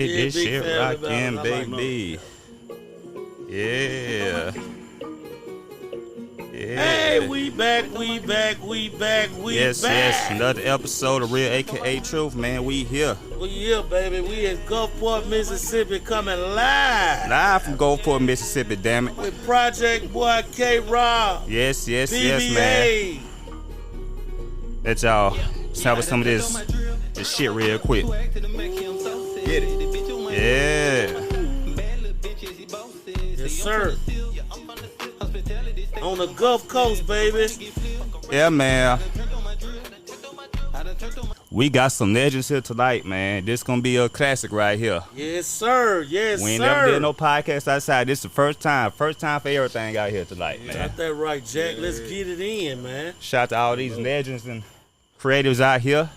This big shit fan of rockin', it. I like baby. Yeah. Hey, we back. Yes, another episode of Real aka Truth, man. We here. We here, baby. We in Gulfport, Mississippi, coming live. Live from Gulfport, Mississippi, damn it. With Project Boy K-Rob. Yes, PBA. man. Let y'all sample some of this shit real quick. Get it. Yeah. Yes, sir. On the Gulf Coast, baby. Yeah, man. We got some legends here tonight, man. This gonna be a classic right here. Yes, sir. Yes, We ain't sir. never did no podcast outside. This is the first time for everything out here tonight, man. Got that right, Jack. Let's get it in, man. Shout out to all these legends and creatives out here.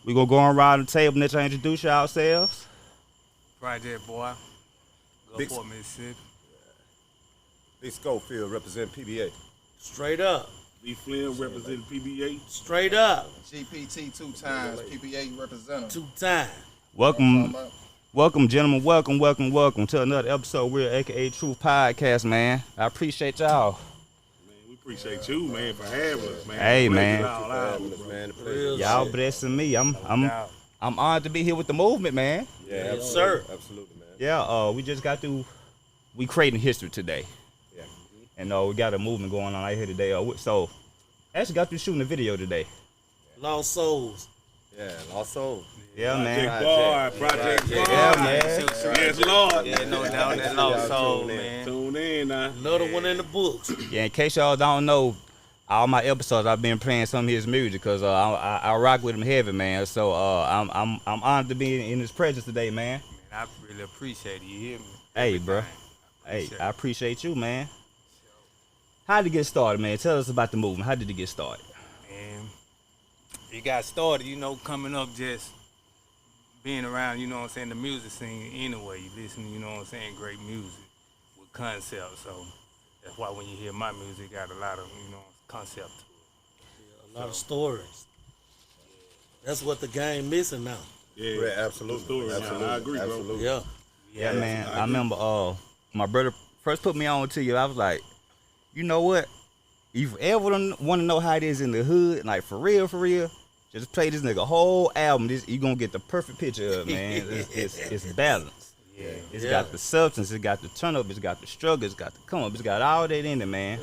We gonna go around the table and let y'all introduce yourselves. Project Boy, Gulfport, Mississippi. Big Schofield represent PBA. Straight up. D. Flynn representing PBA. Straight up. GPT 2 times, PBA representative. 2 times. Welcome, gentlemen. Welcome to another episode of Real aka Truth podcast, man. I appreciate y'all. Man, we appreciate you, man, for having us, man. Hey, man. Y'all shit. blessing me. I'm honored to be here with the movement, man. Yeah, Yes, sir. Absolutely, man. Yeah, we just got through. We creating history today. Yeah. And we got a movement going on out here today. So, actually got through shooting a video today. Lost souls. Yeah, also. Yeah, man. Project Boy. Yeah, man. Yes, Lord. Yeah, no doubt that lost soul, man. Tune in now. Another one in the books. Yeah, in case y'all don't know, all my episodes I've been playing some of his music because I rock with him heavy, man. So I'm honored to be in his presence today, man. Man, I really appreciate it. You hear me? Hey, bro. Hey, I appreciate you, man. How did it get started, man? Tell us about the movement. How did it get started? And it got started, coming up just being around, the music scene anyway. You listen, great music with concept. So that's why when you hear my music, it got a lot of, concept to it. A lot of stories. That's what the game missing now. Yeah, Right, absolutely. Absolutely. I agree, bro. Absolutely. Yeah. Yeah, man. I remember my brother first put me on to you. I was like, you know what? If you ever want to know how it is in the hood, like for real, just play this nigga whole album. You gonna get the perfect picture of it, man. It's balanced. Yeah. It's got the substance, it's got the turn up, it's got the struggle, it's got the come up, it's got all that in it, man.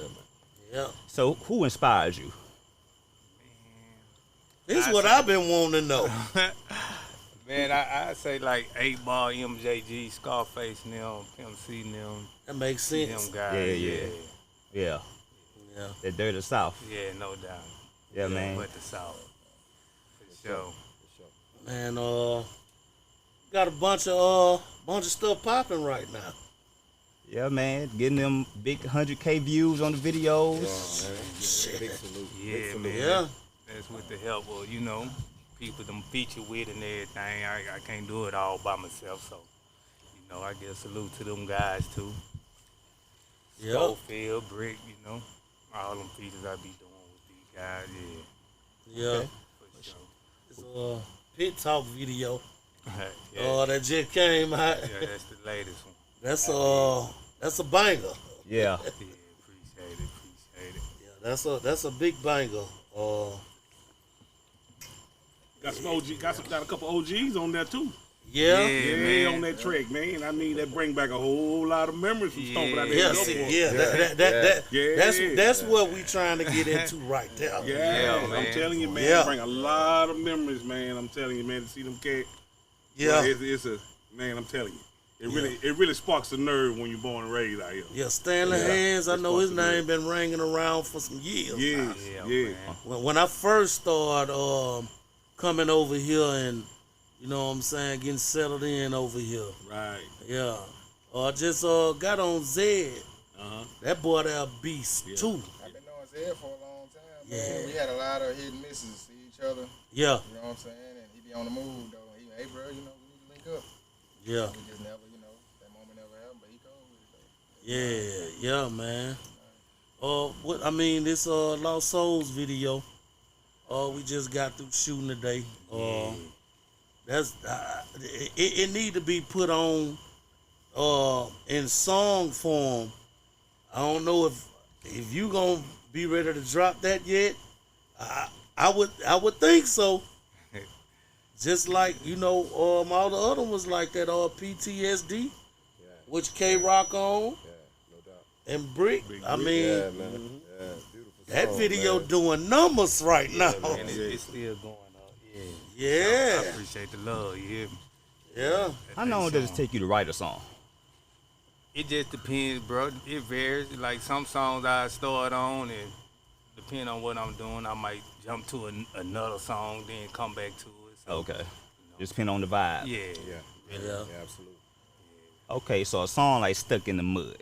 Yeah. So who inspires you? This is what I've been wanting to know. Man, I say like 8 Ball, MJG, Scarface, them, MC, them, That makes sense. them guys. Yeah. Yeah. That dirty South. Yeah, no doubt. Yeah, man. But the South. For sure. Man, got a bunch of stuff popping right now. Yeah, man. Getting them big 100K views on the videos. Big salute. Yeah, man. Yeah. That's with the help of, people them feature with and everything. I can't do it all by myself, so, I give a salute to them guys, too. Yep. Schofield, Brick, all them features I be doing with these guys, Yeah. Okay. for sure. It's a pit talk video. Yeah, That just came out. yeah, that's the latest one. That's a banger. Yeah. Yeah, appreciate it. Yeah, that's a big banger. Got some OG, got a couple OGs on there too. Yeah. Yeah, Yeah, man. on that track, man. I mean, that bring back a whole lot of memories from stomping out there. Yeah, in see, Gulfport. that's what we trying to get into right there. Yeah, man. I'm telling you, man. Yeah. It bring a lot of memories, man. I'm telling you, man. To see them cat. Yeah. It's a man. I'm telling you, it really sparks the nerve when you're born and raised out here. Yeah, Stanley Hands, I know his name been ringing around for some years. now. Yeah. Man. When I first started coming over here and, getting settled in over here. Right. Yeah. I just got on Zed. That boy there a beast too. I've been knowing Zed for a long time, man. Yeah. We had a lot of hit and misses, see each other. Yeah. You know what I'm saying? And he be on the move, though. He, hey, bro, we need to link up. Yeah. We just never, that moment never happened, but he cold with it, though. Yeah, man. This Lost Souls video. We just got through shooting today. That's it need to be put on in song form. I don't know if you gonna be ready to drop that yet. I would think so. Just like all the other ones like that PTSD, which K Rock on, Yeah, no doubt. and Brick. I mean, Yeah, man. Yeah, beautiful that song, video man. doing numbers right now. And it's still going up. Yeah. Yeah, I appreciate the love. You hear me? yeah. How long does it take you to write a song? It just depends, bro. It varies. Like some songs I start on, and depending on what I'm doing, I might jump to another song, then come back to it. So, Okay. Just depend on the vibe. Yeah. Yeah, Yeah. yeah, absolutely. Okay, so a song like Stuck in the Mud.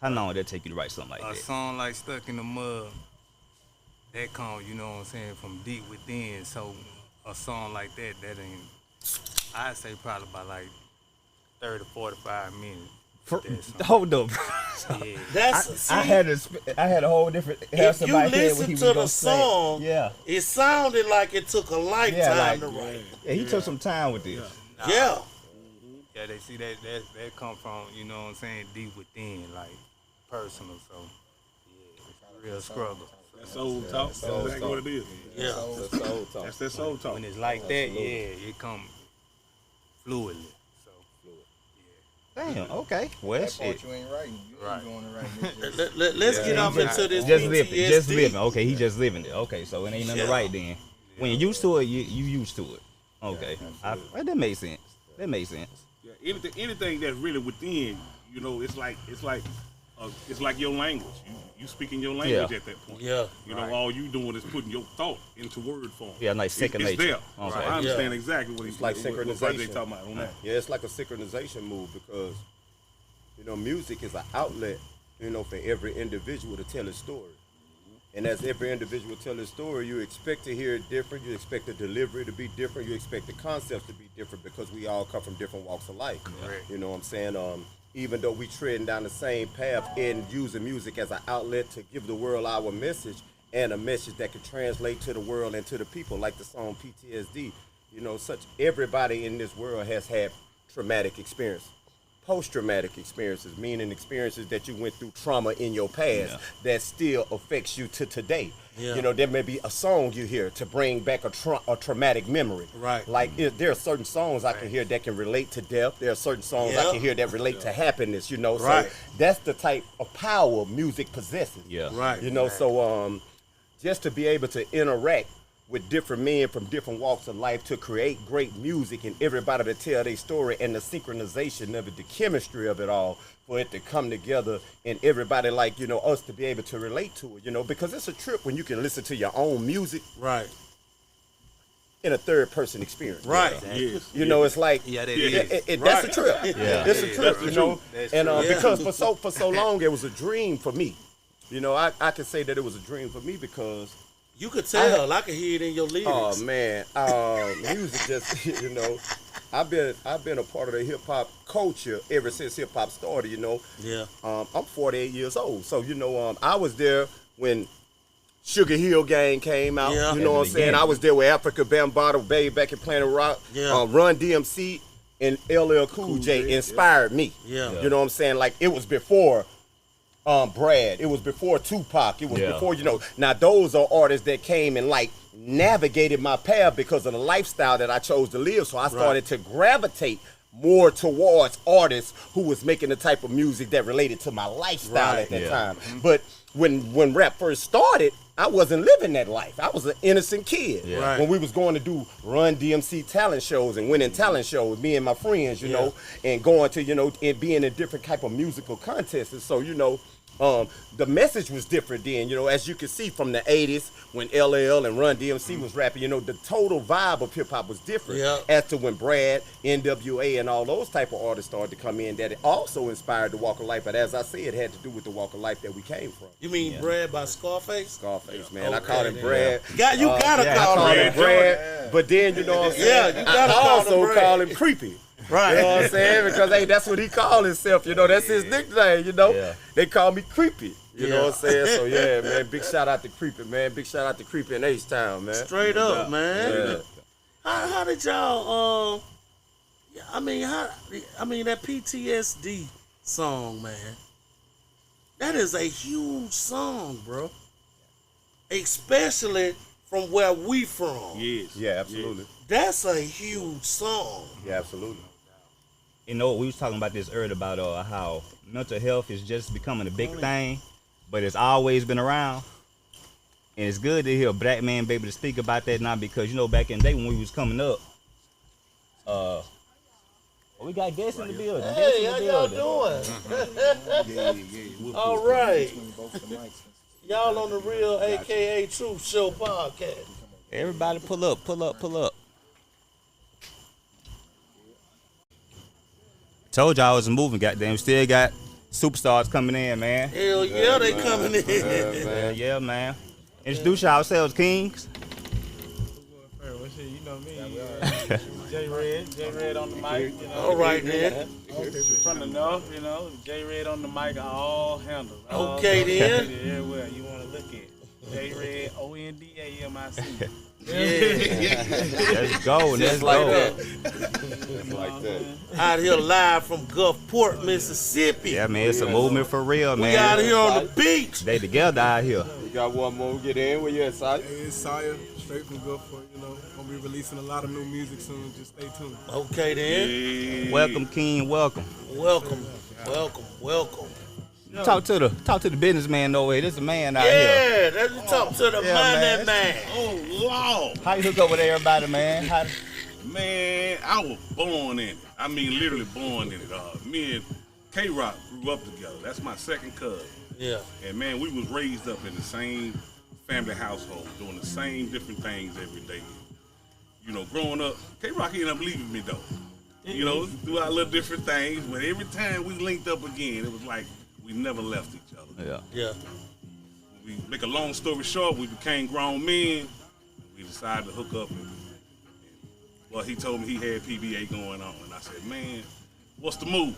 How long did it take you to write something like A that? song like Stuck in the Mud, that comes, you know what I'm saying, from deep within. So a song like that ain't, I'd say probably about like 30 to 45 minutes. That song. Hold up. Yeah. That's I had a whole different. if you listen to the song, yeah, it sounded like it took a lifetime Yeah, like- to write. yeah, he took some time with this. Yeah. Yeah, they see that come from, you know what I'm saying, deep within, like personal. So yeah, it's a real struggle. That's soul talk. That's soul exactly talk. what it is. Yeah. That's soul talk. That's that soul talk. When it's like that, yeah, it come fluidly. So Damn. Okay. Well, That shit. part you ain't writing. You Right. ain't doing it right. It's just- Let's get off into this Just living. PTSD. Just living. Okay, he just living it. Okay, so it ain't nothing Yeah. to write then. When you're used to it, you used to it. Okay, that makes sense. That makes sense. Yeah, anything that's really within, it's like your language. You speaking your language Yeah. at that point. Yeah. All you doing is putting your thought into word form. Yeah, like second it's nature. there. Okay. So I understand exactly what he's like what project synchronization. talking about on that. Yeah, it's like a synchronization move because, music is an outlet, for every individual to tell his story. And as every individual tell his story, you expect to hear it different. You expect the delivery to be different. You expect the concepts to be different because we all come from different walks of life. Correct. You know what I'm saying? Even though we treading down the same path and using music as an outlet to give the world our message and a message that could translate to the world and to the people, like the song PTSD. Everybody in this world has had traumatic experience. Post-traumatic experiences, meaning experiences that you went through trauma in your past that still affects you to today. Yeah. There may be a song you hear to bring back a traumatic memory. Right. Like there are certain songs I can hear that can relate to death. There are certain songs I can hear that relate to happiness. Right. So that's the type of power music possesses. Yeah. Right. So just to be able to interact with different men from different walks of life to create great music and everybody to tell their story and the synchronization of it, the chemistry of it all, for it to come together and everybody us to be able to relate to it, because it's a trip when you can listen to your own music Right. in a third person experience. Right. Yes. It's like yeah, that is. that's a trip. Yeah. It's a trip, That's true. That's And true. because for so long it was a dream for me. I can say that it was a dream for me because You could tell. I could hear it in your lyrics. oh man, music just I've been a part of the hip hop culture ever since hip hop started. Yeah. I'm 48 years old, so I was there when Sugar Hill Gang came out. Yeah. You know what I'm saying? I was there with Africa Bambaataa, Babe back in Planet Rock. Yeah. Run DMC and LL Cool J inspired me. Yeah. You know what I'm saying? Like it was before Brad. It was before Tupac. It was before, Now those are artists that came and navigated my path because of the lifestyle that I chose to live. So I started to gravitate more towards artists who was making the type of music that related to my lifestyle at that time. But when rap first started, I wasn't living that life. I was an innocent kid. Yeah. Right. When we was going to do Run DMC talent shows and winning talent shows, me and my friends, and going to, and being in different type of musical contests. And so, the message was different then, as you can see from the 80s when LL and Run DMC was rapping, the total vibe of hip hop was different as to when Brad, NWA, and all those type of artists started to come in, that it also inspired the walk of life. But as I say, it had to do with the walk of life that we came from. You mean Brad by Scarface? Scarface, man. I Okay. call him Brad. You gotta I call call him him Brad, but then, you know what I'm saying? you gotta I call him also Brad. call him Creepy. Right. You know what I'm saying? Because hey, that's what he called himself. That's his nickname. Yeah. They call me Creepy. You know Yeah. what I'm saying? So yeah, man. Big shout out to Creepy, man. Big shout out to Creepy in H-Town, man. Straight up, man. Yeah. How did y'all? I mean, that PTSD song, man. That is a huge song, bro. Especially from where we from. Yes. Yeah, absolutely. That's a huge song. Yeah, absolutely. You know, we was talking about this earlier about how mental health is just becoming a big thing, but it's always been around. And it's good to hear a black man be able to speak about that now because, you know, back in the day when we was coming up, we got guests in the building. Hey, how y'all doing? All right. Y'all on the Real AKA Truth Show podcast. Everybody pull up. Told y'all I was moving, goddamn. Still got superstars coming in, man. Hell yeah, they coming in. Yeah, man. Introduce yourselves, Kings. You know me. J Red on the mic. You know. All right, then. From the north, you know. J Red on the mic, all handled. Okay, then. Everywhere you want to look at. J Red, ONDAMIC. Yeah. Let's go. Let's like go. that. Like that. Out here live from Gulfport, Mississippi. Yeah, man. It's a movement for real, man. We out here on the beach. They together out here. We got one more. Get in. Where you at, Si? Hey, it's Sire, straight from Gulfport, you know. Gonna be releasing a lot of new music soon. Just stay tuned. Okay, then. Welcome, King. Welcome. Welcome. Talk to the businessman over here. This is a man out here. Yeah, let's talk to the money man. Oh Lord, How you hook up with everybody, man? man, I was born in it. I mean, literally born in it. Me and K-Rock grew up together. That's my second cousin. Yeah. And man, we was raised up in the same family household, doing the same different things every day. You know, growing up, K-Rock ended up leaving me though. You know, do our little different things, but every time we linked up again, it was like we never left each other. Yeah. We make a long story short, we became grown men. We decided to hook up. Well, he told me he had PBA going on, and I said, man, what's the move?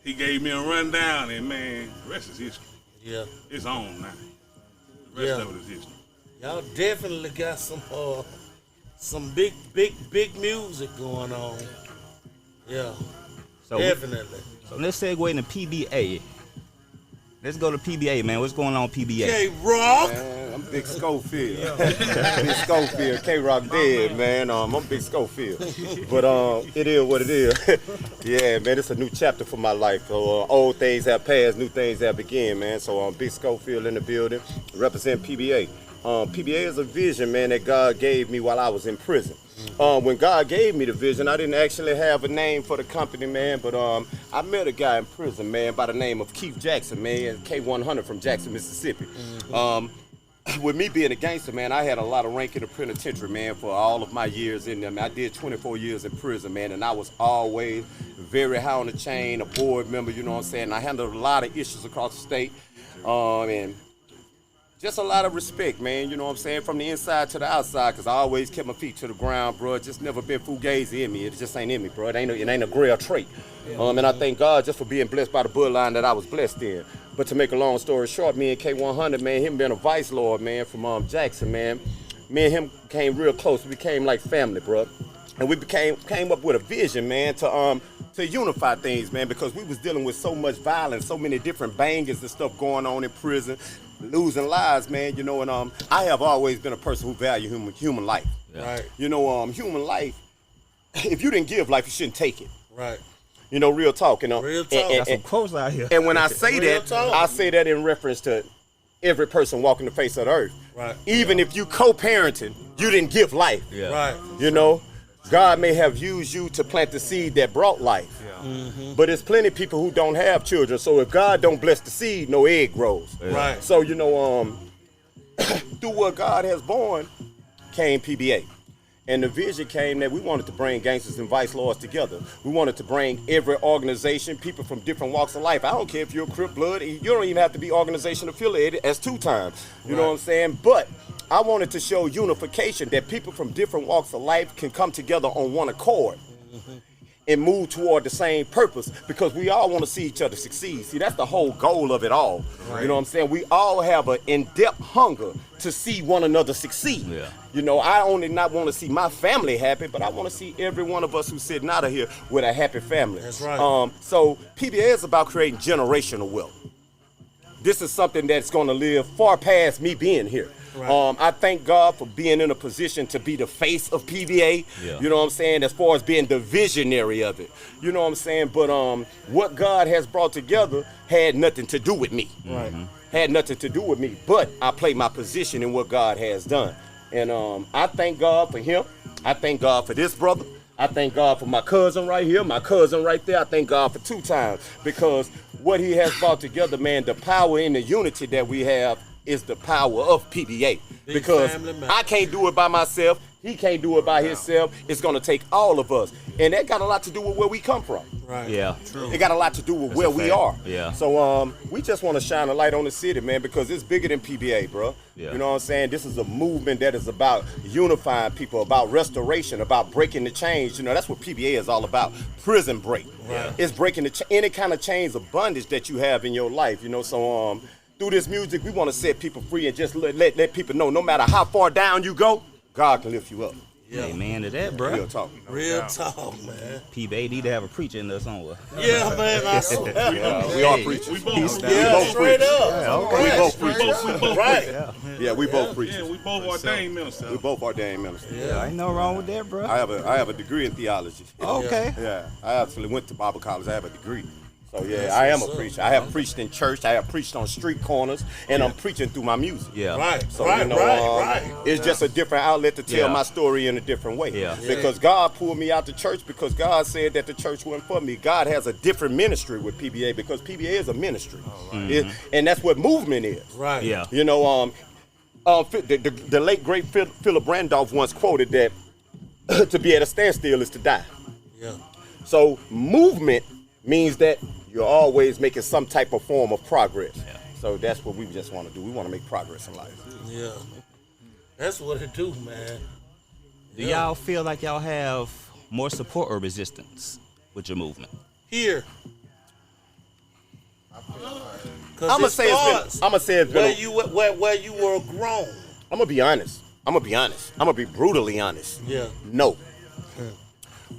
He gave me a rundown, and man, the rest is history. Yeah. It's on now. The rest of it is history. Y'all definitely got some big music going on. Yeah. So Definitely. So let's segue into PBA. Let's go to PBA, man. What's going on PBA? K-Rock. Man, I'm Big Schofield. Big Schofield. K-Rock dead, man. I'm Big Schofield. But it is what it is. Yeah, man, it's a new chapter for my life. Old things have passed, new things have begun, man. So Big Schofield in the building, represent PBA. PBA is a vision, man, that God gave me while I was in prison. When God gave me the vision, I didn't actually have a name for the company, man, but I met a guy in prison, man, by the name of Keith Jackson, man, K100 from Jackson, Mississippi. With me being a gangster, man, I had a lot of rank in the penitentiary, man, for all of my years in there. Man, I did 24 years in prison, man, and I was always very high on the chain, a board member, you know what I'm saying? I handled a lot of issues across the state, and just a lot of respect, man, you know what I'm saying, from the inside to the outside, because I always kept my feet to the ground, bro. Just never been fugazi in me. It just ain't in me, bro. It ain't a grail trait. And I thank God just for being blessed by the bloodline that I was blessed in. But to make a long story short, me and K100, man, him being a vice lord, man, from Jackson, man, me and him came real close. We became like family, bro. And we came up with a vision, man, to unify things, man, because we was dealing with so much violence, so many different bangers and stuff going on in prison, losing lives, man, you know, and I have always been a person who value human life. Right. You know, human life, if you didn't give life, you shouldn't take it. Right. You know, real talk, you know. Real talk. Got some quotes out here. And when I say Real that, talk. I say that in reference to every person walking the face of the earth. Right. Even if you co-parenting, you didn't give life. Yeah. Right. You know, God may have used you to plant the seed that brought life. But there's plenty of people who don't have children. So if God don't bless the seed, no egg grows. Right. So, you know, through what God has born came PBA. And the vision came that we wanted to bring gangsters and vice lords together. We wanted to bring every organization, people from different walks of life. I don't care if you're a Crip Blood. You don't even have to be organization affiliated as 2 times. You know what I'm saying? But I wanted to show unification, that people from different walks of life can come together on one accord. and move toward the same purpose because we all want to see each other succeed. See, that's the whole goal of it all. Right. You know what I'm saying? We all have an in-depth hunger to see one another succeed. Yeah. You know, I only not want to see my family happy, but I want to see every one of us who's sitting out of here with a happy family. That's right. So PBA is about creating generational wealth. This is something that's going to live far past me being here. Right. I thank God for being in a position to be the face of PBA, you know what I'm saying, as far as being the visionary of it. You know what I'm saying? But what God has brought together had nothing to do with me. Right. Had nothing to do with me. But I play my position in what God has done. And I thank God for him. I thank God for this brother. I thank God for my cousin right here, my cousin right there. I thank God for 2 times because what he has brought together, man, the power and the unity that we have is the power of PBA. Because I can't do it by myself. He can't do it by himself. It's going to take all of us. And that got a lot to do with where we come from. Right. Yeah. True. It got a lot to do with where we are. Yeah. So we just want to shine a light on the city, man, because it's bigger than PBA, bro. Yeah. You know what I'm saying? This is a movement that is about unifying people, about restoration, about breaking the chains. You know, that's what PBA is all about. Prison break. Right. It's breaking any kind of chains of bondage that you have in your life, you know. So through this music, we want to set people free and just let people know no matter how far down you go, God can lift you up. Yeah. Amen to that, bro. Real talk. Real talk, man. PBA need to have a preacher in there somewhere. Yeah, man. I saw we all preachers. We both. straight up. Yeah, okay. We both preachers. We both. Right. Yeah, we both preachers. Yeah, we both ordained ministers. We both ordained ministers. Yeah, ain't no wrong with that, bro. I have a degree in theology. Okay. Yeah, I actually went to Bible college. I have a degree. So yeah, I am a preacher. I have preached in church. I have preached on street corners, and I'm preaching through my music. Yeah. Right. So right. you know, it's just a different outlet to tell my story in a different way. Yeah. Because God pulled me out the church because God said that the church wasn't for me. God has a different ministry with PBA because PBA is a ministry, and that's what movement is. Right. Yeah. You know, the late great Philip Randolph once quoted that to be at a standstill is to die. Yeah. So movement means that you're always making some type of form of progress. Yeah. So that's what we just want to do. We want to make progress in life. Yeah. That's what it do, man. Do y'all feel like y'all have more support or resistance with your movement? Here. I'm gonna say it's been where you were grown. I'm gonna be honest. I'm gonna be brutally honest. Yeah. No.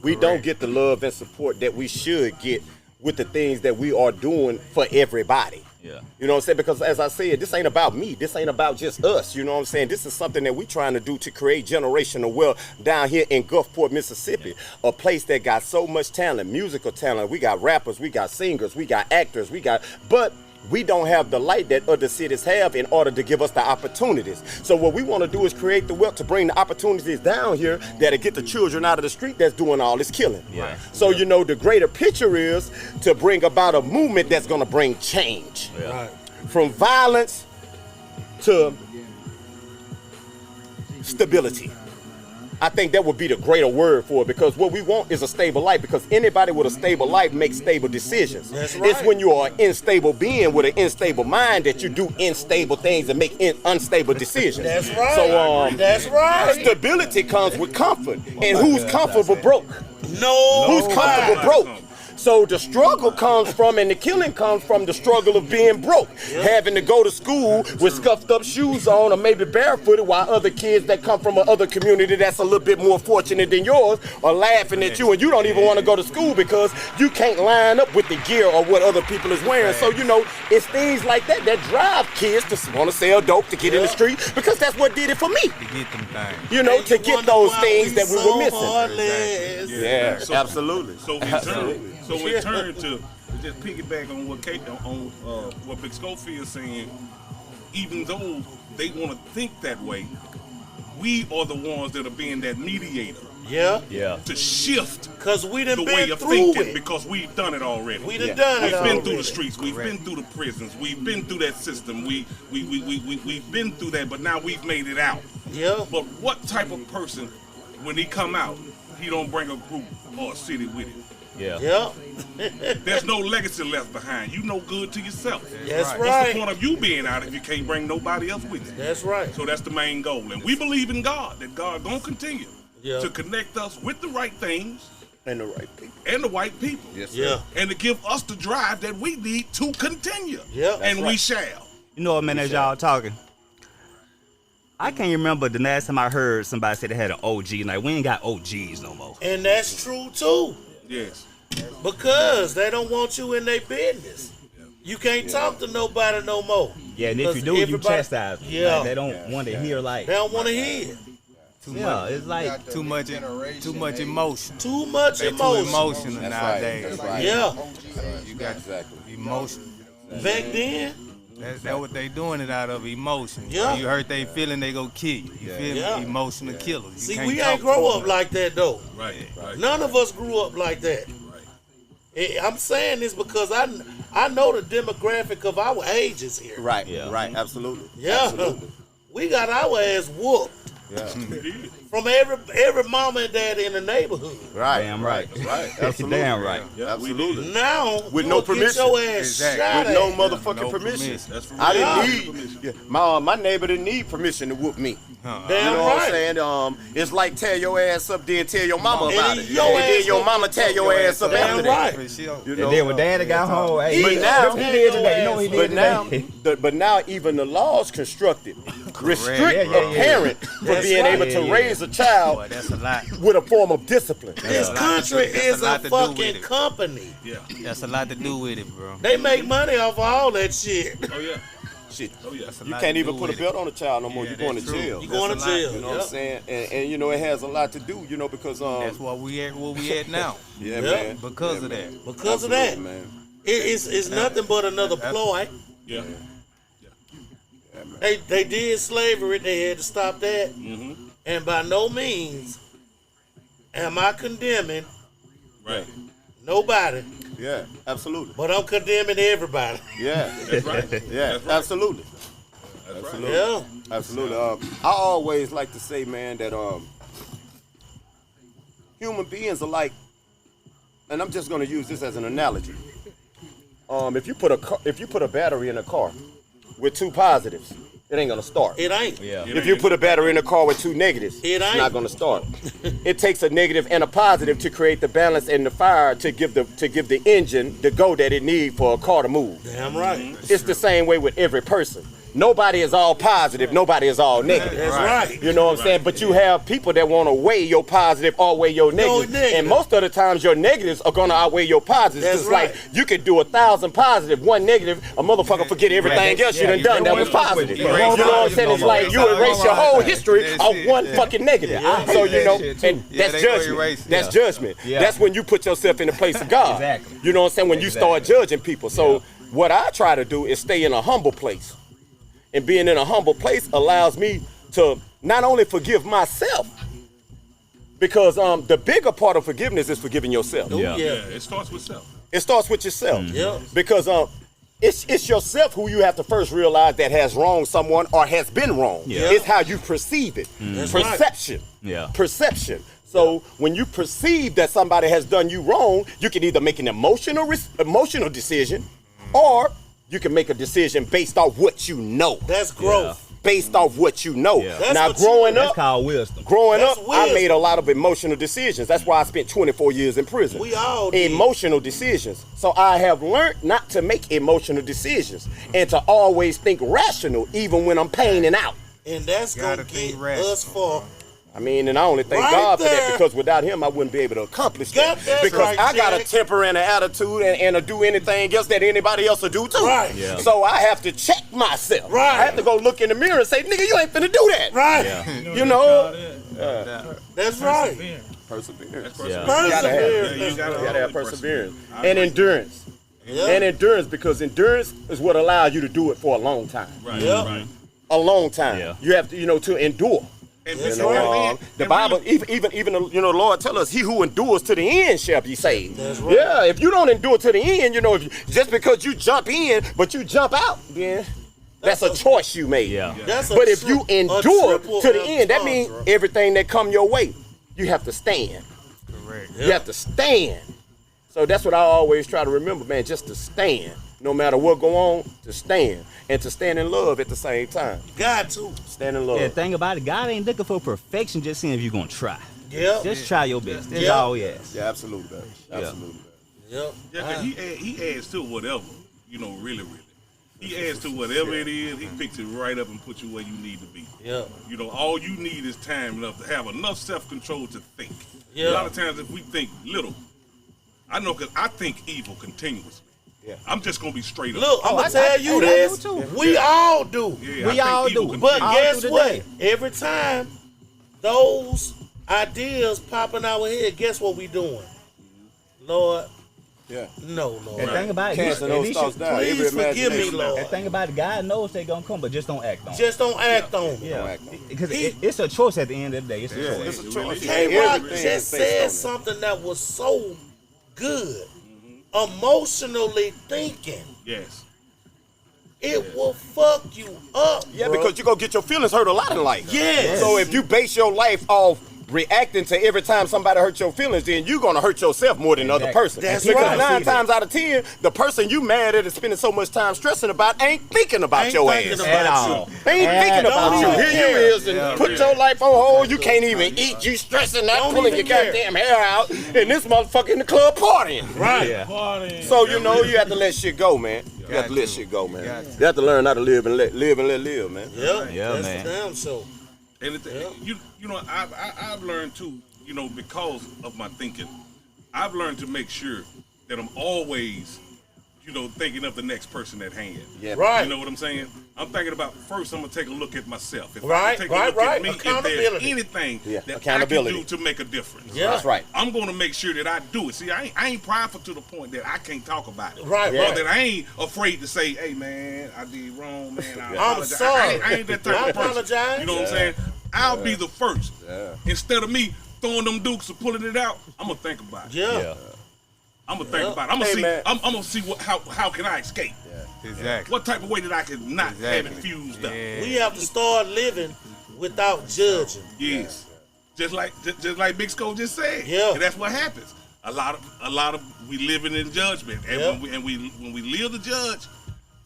We don't get the love and support that we should get with the things that we are doing for everybody. Yeah. You know what I'm saying? Because as I said, this ain't about me. This ain't about just us. You know what I'm saying? This is something that we're trying to do to create generational wealth down here in Gulfport, Mississippi. A place that got so much talent, musical talent. We got rappers, we got singers, we got actors, but we don't have the light that other cities have in order to give us the opportunities. So what we want to do is create the wealth to bring the opportunities down here that'll get the children out of the street that's doing all this killing. Yeah. So, you know, the greater picture is to bring about a movement that's going to bring change. Yeah. Right. From violence to stability. I think that would be the greater word for it because what we want is a stable life because anybody with a stable life makes stable decisions. That's right. It's when you are an unstable being with an unstable mind that you do unstable things and make unstable decisions. That's right. So that's right. stability comes with comfort. And who's comfortable broke? No. Who's comfortable broke? So the struggle comes from, and the killing comes from the struggle of being broke. Having to go to school with scuffed up shoes on or maybe barefooted while other kids that come from another community that's a little bit more fortunate than yours are laughing at you and you don't even want to go to school because you can't line up with the gear or what other people is wearing. So, you know, it's things like that that drive kids to want to sell dope, to get in the street because that's what did it for me. To get them things. You know, to get those things that we were missing. Heartless. Yeah, So- absolutely. So we turn to just piggyback on what what Big Schofield is saying. Even though they want to think that way, we are the ones that are being that mediator Yeah. Yeah. to shift Because we done the been way of through thinking it. because we've done it already. We done done it We've been through already. the streets. We've been through the prisons. We've been through that system. We've been through that, but now we've made it out. Yeah. But what type of person, when he come out, he don't bring a group or a city with him? Yeah. Yeah. There's no legacy left behind. You no good to yourself. That's What's right. the point of you being out if you can't bring nobody else with you? That's right. So that's the main goal. And we believe in God, that God gonna continue Yeah. to connect us with the right things And the right people. and the white people. Yes, sir. Yeah. And to give us the drive that we need to continue. Yeah. And we right. shall. You know what, man, as y'all talking, I can't remember the last time I heard somebody say they had an OG. Like, we ain't got OGs no more. And that's true too. Yes. Because they don't want you in their business. You can't talk to nobody no more. Yeah, and if you do, you everybody- chastise them. Yeah. Like, they don't want to hear, like, They don't want to hear. yeah, it's like, Too much emotion. Too much They too emotion. emotional That's nowadays. right. That's right. Yeah. You got Exactly. emotion. Back then, That's what they doing it out of, emotion. Yeah. You hurt they feeling, they go kill you. You feel Yeah. me? Emotional killers. You see, can't we talk ain't to grow them. up like that though. Right. Right. None of us grew up like that. Right. I'm saying this because I know the demographic of our ages here. Right. Yeah. Right. Absolutely. Yeah. Absolutely. We got our ass whooped Yeah. from every mama and daddy in the neighborhood. Right. damn right. Right. Absolutely. Damn right. Yeah, Absolutely. Now, With you no gonna permission. get your ass Exactly. shot With no at. motherfucking No permission. permission. That's for I real. didn't need. Yeah, my neighbor didn't need permission to whoop me. Damn You know what I'm right. saying? It's like tear your ass up, then tell your mama And about then it. your And ass then your gonna mama tear your ass up Damn after that. right. For sure. You And know? then when daddy got home, hey, But look now- what he did today. You know what he But did now, today. but now even the laws constructed restrict Yeah, yeah, a yeah. parent for That's being right. able to Yeah, yeah. raise a child Boy, that's a lot. with a form of discipline. This country That's is a a lot to do with fucking it. company. Yeah. That's a lot to do with it, bro. They make money off of all that shit. Oh yeah. Shit, Oh yeah. That's a you lot can't to even do put a with belt it. on a child no more. Yeah, You're going to that's true. jail. You going to That's a lot. jail. You know Yep. what I'm saying? And you know it has a lot to do. You know because That's why we at where we at now. yeah, Yep. man. Because Yeah, of man. that. Because of that. man. It's nothing but another ploy. Yeah. They did slavery. They had to stop that. And by no means am I condemning Right. nobody, Yeah, absolutely. but I'm condemning everybody. Yeah, That's right. yeah, That's right. absolutely. That's right. Absolutely. Yeah. Absolutely. I always like to say, man, that human beings are like, and I'm just going to use this as an analogy. If you put a battery in a car with two positives, it ain't gonna start. It ain't. Yeah. If you put a battery in a car with two negatives, It it's ain't. not gonna start. It takes a negative and a positive to create the balance and the fire to give the engine the go that it needs for a car to move. Damn right. It's the same way with every person. Nobody is all positive. Nobody is all negative. That's right. You know what I'm saying? But you have people that want to weigh your positive or weigh your negative. negative. And most of the times your negatives are going to outweigh your positives. That's It's right. like you could do 1,000 positive, one negative, a motherfucker forget everything else you done done that was positive. You know what I'm saying? It's like you erase your whole history of one fucking negative. So, you know, and Yeah, that's they gonna judgment. erase it. That's judgment. Yeah. That's when you put yourself in the place of God. Exactly. You know what I'm saying? When you start judging people. So what I try to do is stay in a humble place. And being in a humble place allows me to not only forgive myself, because the bigger part of forgiveness is forgiving yourself. Oh, Yeah. yeah. Yeah. It starts with self. It starts with yourself. Yeah. Because it's yourself who you have to first realize that has wronged someone or has been wrong. Yeah. It's how you perceive it. That's right. Perception. Yeah. Perception. So when you perceive that somebody has done you wrong, you can either make an emotional decision, or you can make a decision based off what you know. That's growth. Based off what you know. Yeah. That's Now what growing That's up, called wisdom. growing That's up, I wisdom. made a lot of emotional decisions. That's why I spent 24 years in prison. We all did. Emotional decisions. So I have learned not to make emotional decisions and to always think rational even when I'm paining out. And that's Gotta going to think get rational. us far. I mean, and I only thank Right God for that there. because without him, I wouldn't be able to accomplish that. That's Because right, I got a Jack. temper and an attitude and to do anything else that anybody else will do too. Right. Yeah. So I have to check myself. Right. I have to go look in the mirror and say, nigga, you ain't finna do that. Right. Yeah. You know? That's right. Perseverance. Yeah. You gotta have, Perseverance. You you gotta have perseverance. I And agree. endurance. Yeah. And endurance, because endurance is what allows you to do it for a long time. Right. Yeah. Right. A long time. Yeah. You have to, to endure. And That's You know, right. the and Bible, really- even the Lord tell us, he who endures to the end shall be saved. That's right. Yeah, if you don't endure to the end, just because you jump in, but you jump out, then that's a choice you made. Yeah. That's a But if you a endure triple to the end, that means entendre. everything that come your way, you have to stand. Correct. You have to stand. So that's what I always try to remember, man, just to stand. No matter what go on, to stand. And to stand in love at the same time. Got to. Stand in love. Yeah, the thing about it, God ain't looking for perfection, just seeing if you're gonna try. Yep. Just try your best. That's Yep. all we ask. Yeah, absolutely, man. Absolutely. Yep. Yeah, 'cause he adds to whatever, really. He adds to whatever it is. He picks it right up and puts you where you need to be. Yeah. All you need is time enough to have enough self-control to think. Yeah. A lot of times if we think little, I know because I think evil continuously. Yeah. I'm just going to be straight up. Look, I'm gonna tell you I this. do too. We all do. Yeah, We I all think evil do. But All guess through the what? day. Every time those ideas pop in our head, guess what we doing? Lord, Yeah. no, Lord. And think about it. Casting those thoughts down. Please Every forgive me, imagination. Lord. And think about it. God knows they gonna come, but just don't act on it. Just don't act on it. Yeah, act on it. because it's a choice at the end of the day. It's a Yeah. choice. It's a choice. K-Rock Everything just is based said on something that was so good. Emotionally thinking. Yes. It will fuck you up. Yeah, bro. because you're going to get your feelings hurt a lot in life. Yes. So if you base your life off reacting to every time somebody hurts your feelings, then you're going to hurt yourself more than the other person. That's because right. 9 times out of 10, the person you mad at and spending so much time stressing about ain't thinking about your thinking ass. about At you. all. They ain't thinking about Don't you. even Here care. you is and put your life on hold. You can't even eat. You stressing out, Don't pulling your even care. goddamn hair out, and this motherfucker in the club partying. Right. Yeah. So you have to let shit go, man. You have to let shit go, man. You have to learn how to live and let live, man. Yeah. Yeah, That's man. the damn show. And I've learned too, because of my thinking, I've learned to make sure that I'm always, thinking of the next person at hand. Yeah. Right. You know what I'm saying? I'm thinking about first. I'm gonna take a look at myself. If I Right, take a right, look right. at me, if there's Accountability. anything Yeah, that I accountability. can do to make a difference, Yeah. That's right. I'm gonna make sure that I do it. See, I ain't prideful to the point that I can't talk about it. Right, Or right. that I ain't afraid to say, "Hey, man, I did wrong, man. I I'm apologize." sorry. I ain't that type I of person. apologize. You know what I'm saying? I'll be the first. Yeah. Instead of me throwing them dukes or pulling it out, I'm gonna think about it. Yeah. I'm gonna think about it. I'm gonna Hey, see. man. I'm gonna see how can I escape? Exactly. What type of way that I can not have it Exactly. fused up? Yeah. We have to start living without judging. Yes. Just like Big Skull just said. Yeah. And that's what happens. A lot of we living in judgment, and Yeah. when we live the judge,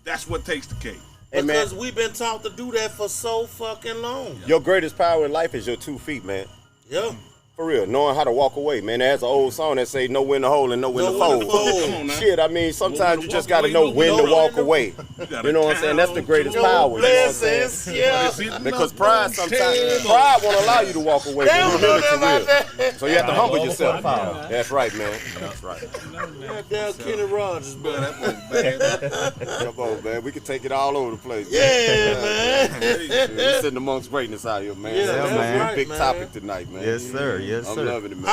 that's what takes the cake. Hey, man. Because we've been taught to do that for so fucking long. Your greatest power in life is your 2 feet, man. Yeah. For real, knowing how to walk away, man. There's an old song that say, "Know when to hold and know when to Know when to fold." fold. Come on now. Shit, I mean, sometimes Know you when just to got to walk know away, when to know walk when to- away. gotta You know what I'm saying? That's the count greatest your power. You know what I'm saying? Blessings. Yeah. Because pride won't allow you to walk away. They But don't know humility nothing about will. that. So you have to humble All yourself. before the fall. That's right, man. That's right. Goddamn Kenny Rogers, bro. Come on, man. We can take it all over the place. Yeah, man. We're sitting amongst greatness out here, man. Yeah, That's man. a big man. topic tonight, man. Yes, sir. Yes, I'm sir. loving it, man.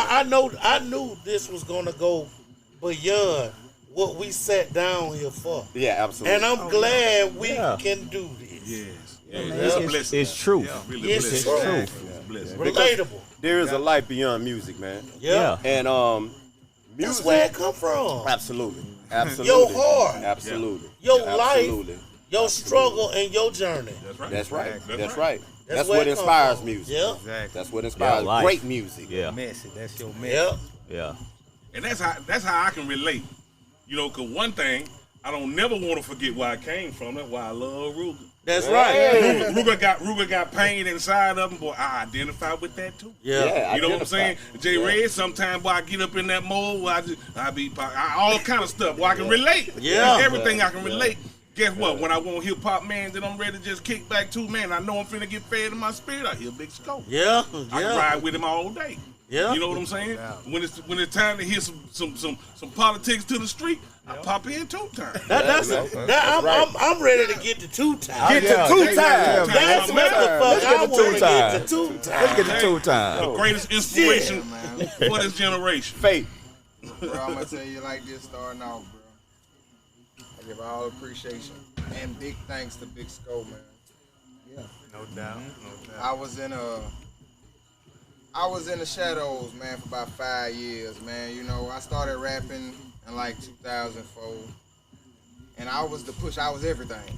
I knew this was gonna go beyond what we sat down here for. Yeah, absolutely. And I'm glad we Yeah. can do this. Yes. It's truth. Really It's blessed. true. true. It's a blessing. Relatable. There is a life beyond music, man. Yeah. Yeah. And That's music. where it come from. Absolutely. Absolutely. Your heart. Absolutely. Your life. Absolutely. Your struggle and your journey. That's right. That's right. That's That's right. right. That's where what it come inspires from. music. Yeah. Exactly. That's what inspires life. great music. Yeah. Message. That's your message. Yeah. Yeah. And that's how I can relate. Cause one thing, I don't never want to forget where I came from. That's why I love Ruger. That's right. Ruger got pain inside of him, boy. I identify with that too. Yeah. You know what I'm saying? J. Yeah. Red, sometimes boy, I get up in that mode where I all kind of stuff where I can relate. Yeah. Everything I can relate. Guess what? When I want hip hop, man, that I'm ready to just kick back to, man, I know I'm finna get fed in my spirit. I hear Big Scope. Yeah. I can ride with him all day. Yeah. You know what I'm saying? When it's time to hear some politics to the street, I pop in 2 times. I'm ready to get to 2 times. Get to 2 times. That's what the fuck I to want to 2 get times. to 2 Let's times. get to 2 times. The greatest inspiration for this generation. Faith. Bro, I'm gonna tell you like this starting out, bro. I give all appreciation and big thanks to Big Skull, man. No doubt. No doubt. I was in the shadows, man, for about 5 years, man. I started rapping in like 2004, and I was the push. I was everything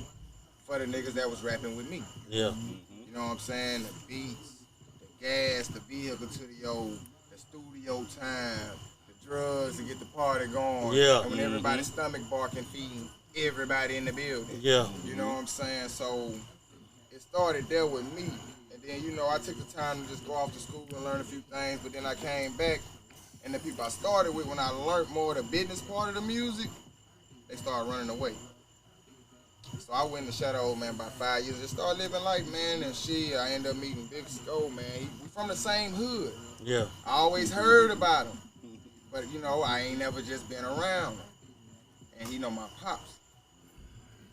for the niggas that was rapping with me. Yeah. You know what I'm saying? The beats, the gas, the vehicle to the studio time, the drugs to get the party going. Yeah. And when everybody's stomach barking, feeding everybody in the building. Yeah. You know what I'm saying? So it started there with me. And Then, you know, I took the time to just go off to school and learn a few things, but then I came back, and the people I started with, when I learned more of the business part of the music, they started running away. So I went in the shadow, man, about 5 years. Just started living life, man, and shit. I ended up meeting Big Skull, man. We from the same hood. Yeah. I always heard about him, but you know, I ain't never just been around him. And he know my pops,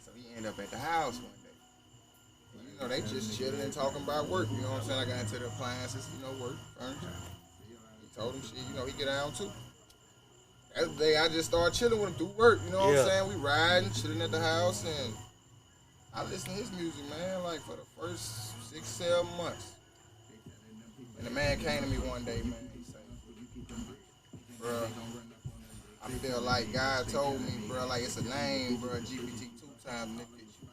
so he ended up at the house one day. And, you know, they just chilling and talking about work. You know what I'm saying? I got into the appliances, you know, work, furniture. He told him shit, you know, he get down too. That day I just started chilling with him through work. You know what I'm saying? We riding, chilling at the house, and I listened to his music, man, like for the first 6-7 months. And the man came to me one day, man. He said, bruh, I feel like God told me, bruh, like it's a name, bruh, GPT 2 times in the picture.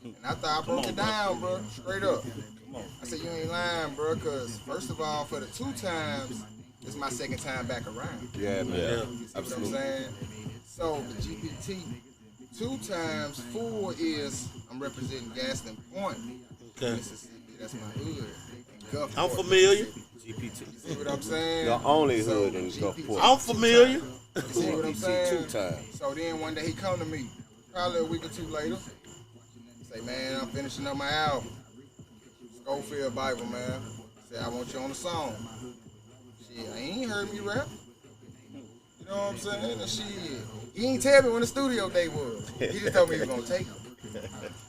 And I thought I broke it down, bruh, straight up. I said, you ain't lying, bruh, because first of all, for the 2 times, it's my second time back around. Yeah, man. You see what I'm saying? So the GPT 2 times 4 is, I'm representing Gaston Point, Mississippi. That's my hood. I'm familiar. GPT. You see what I'm saying? The only hood in Gulfport. I'm familiar. You see what I'm saying? 2 times. So then one day he come to me, probably a week or 2 later, say, man, I'm finishing up my album. Schofield Bible, man. Say, I want you on the song. Shit, I ain't heard me rap. You know what I'm saying? And shit, he ain't tell me when the studio day was. He just told me he was gonna take it.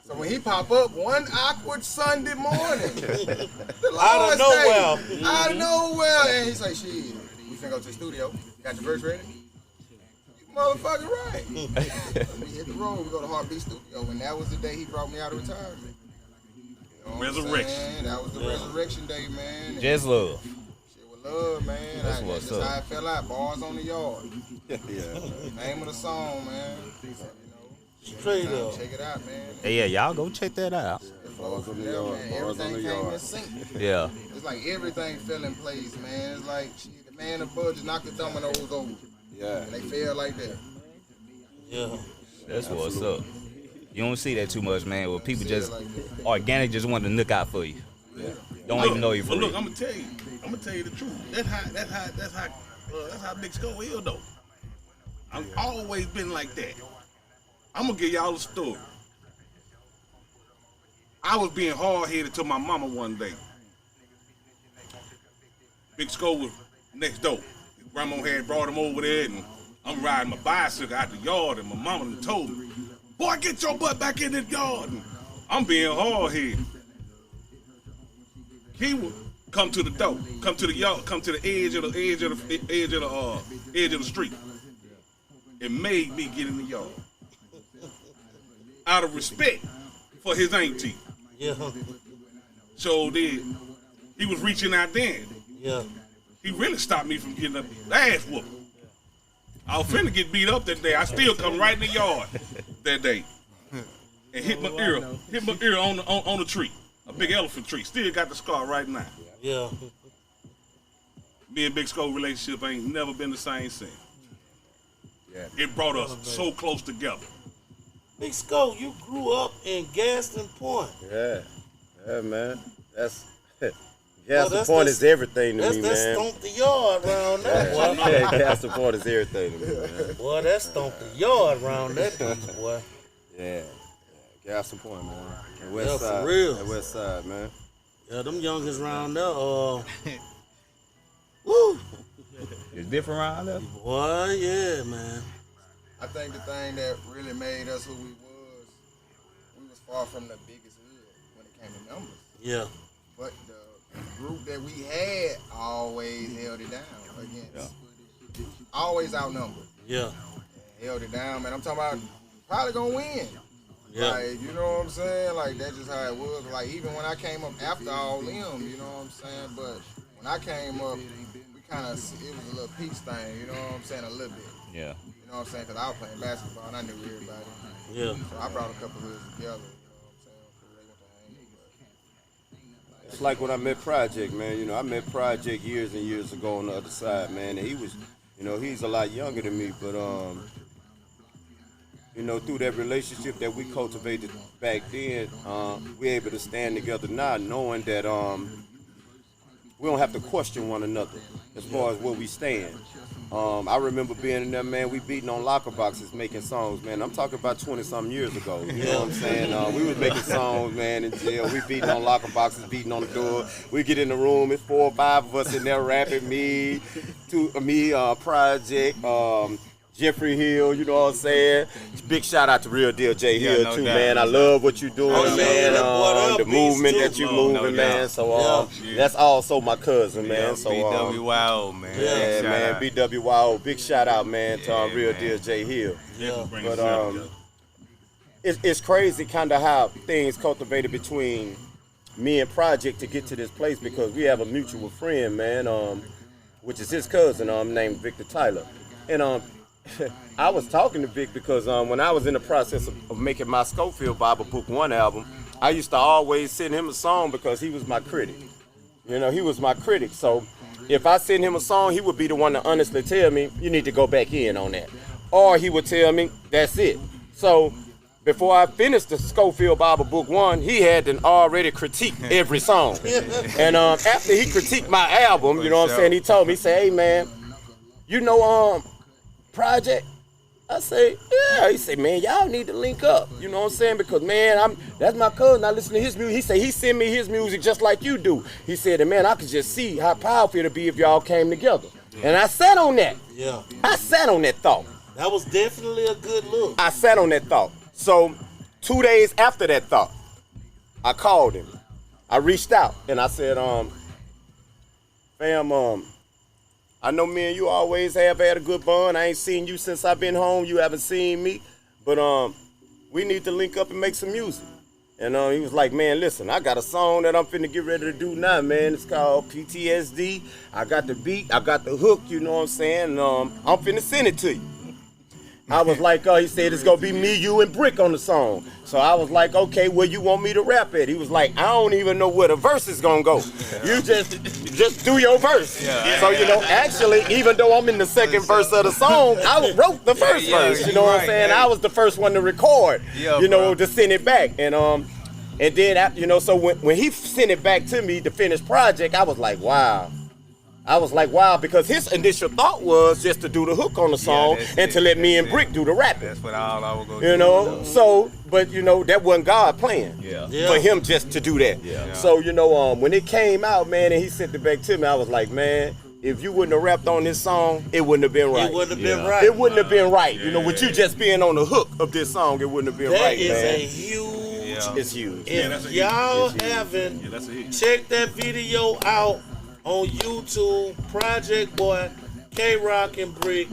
So when he pop up one awkward Sunday morning, Out of nowhere. out of nowhere, and he's like, shit, we finna go to the studio. Got your verse ready? You motherfucking right. We hit the road, we go to Heartbeat Studio, and that was the day he brought me out of retirement. You know what I'm Resurrection. saying? That was the resurrection day, man. And Just love. shit with love, man. That's what's just up. how it fell out. Bars on the yard. Yeah. Name of the song, man. You know, Straight up. check it out, man. Hey, yeah, y'all go check that out. Bars on the Yeah, yard. man, Bars on everything the came in yard. sync. Yeah. It's like everything fell in place, man. It's like shit, the man above just knocked the dominoes over, Yeah. and they fell like that. Yeah. That's what's up. You don't see that too much, man. Where people See just it like that. organic just want to look out for you. Don't Look, even know you for but look, real. I'm gonna tell you the truth. That's how Big Skull is though. I've always been like that. I'm gonna give y'all a story. I was being hard-headed to my mama one day. Big Skull was next door. His grandma had brought him over there, and I'm riding my bicycle out the yard, and my mama done told me, "Boy, get your butt back in the yard." And I'm being hard-headed. He would come to the door, come to the yard, come to the edge of the street. It made me get in the yard out of respect for his auntie. Yeah. So did he was reaching out then. Yeah. He really stopped me from getting a ass whooping. I was finna get beat up that day. I still come right in the yard that day and hit my ear on the tree, a big elephant tree. Still got the scar right now. Yeah. Me and Big Skull relationship ain't never been the same since. Yeah. It brought us so close together. Big Skull, you grew up in Gaston Point. Yeah. Yeah, man. That's Well, Gaston Point is everything to me, That's man. stomp the yard around there, boy. Yeah, Gaston Point is everything to me, man. Boy, that stomp the yard around that piece, boy. Yeah. Gaston Point, man. The Yeah, west for side. real. The west side, man. Yeah, them youngins around there, woo. It's different around there. Boy, yeah, man. I think the thing that really made us who we was far from the biggest hood when it came to numbers. Yeah. But the group that we had always held it down against. Always outnumbered. Yeah. Held it down, man. I'm talking about probably gonna win. Yeah. Like, you know what I'm saying? Like, that's just how it was. Like, even when I came up after all them, you know what I'm saying? But when I came up, we kind of, it was a little peace thing, you know what I'm saying? A little bit. Yeah. You know what I'm saying? Because I was playing basketball and I knew everybody. Yeah. So I brought a couple hoods together, you know what I'm saying? Before they went to hang. It's like when I met Project, man. You know, I met Project years and years ago on the other side, man. And he was, you know, he's a lot younger than me, but you know, through that relationship that we cultivated back then, we're able to stand together now, knowing that we don't have to question one another as far as where we stand. I remember being in there, man, we beating on locker boxes making songs, man. I'm talking about 20-something years ago. You know what I'm saying? We was making songs, man, in jail. We beating on locker boxes, beating on the door. We get in the room, it's 4 or 5 of us in there rapping, Project, Jeffrey Hill, you know what I'm saying? Big shout out to Real Deal J Hill, no too, doubt, man. I love what you're doing, man. The movement that you're moving, man. So that's also my cousin, man. So BWYO, man. yeah, man. BWYO, big shout out, man, to Real Deal J Hill. But it's crazy kind of how things cultivated between me and Project to get to this place, because we have a mutual friend, man, which is his cousin, named Victor Tyler. And I was talking to Vic because when I was in the process of making my Schofield Bible Book 1 album, I used to always send him a song because he was my critic. You know, he was my critic. So if I send him a song, he would be the one to honestly tell me, you need to go back in on that. Or he would tell me, that's it. So before I finished the Schofield Bible Book 1, he had to already critique every song. And after he critiqued my album, you know what I'm saying, he told me, he said, hey, man, you know, Project? I say, yeah. He say, man, y'all need to link up. You know what I'm saying? Because, man, that's my cousin. I listen to his music. He say he send me his music just like you do. He said, and man, I could just see how powerful it'd be if y'all came together. And I sat on that. Yeah. I sat on that thought. That was definitely a good look. I sat on that thought. So 2 days after that thought, I called him. I reached out and I said, fam, I know me and you always have had a good bond. I ain't seen you since I've been home. You haven't seen me. But we need to link up and make some music. And he was like, man, listen, I got a song that I'm finna get ready to do now, man. It's called PTSD. I got the beat, I got the hook, you know what I'm saying? I'm finna send it to you. I was like, he said it's gonna be me, you, and Brick on the song. So I was like, okay, where you want me to rap at? He was like, I don't even know where the verse is gonna go. You just do your verse. So, you know, actually, even though I'm in the second verse of the song, I wrote the first verse, you know what I'm saying? I was the first one to record, you know, to send it back. And then, you know, so when he sent it back to me, the finished project, I was like, wow. Because his initial thought was just to do the hook on the song and to let me and Brick do the rapping. That's what all I was going to do. You know, so, but you know, that wasn't God plan for him just to do that. So, you know, when it came out, man, and he sent it back to me, I was like, man, if you wouldn't have rapped on this song, it wouldn't have been right. It wouldn't have been right. It wouldn't have been right. You know, with you just being on the hook of this song, it wouldn't have been right, man. That is a huge. It's huge. If y'all haven't checked that video out on YouTube, Project Boy, K-Rock and Brick,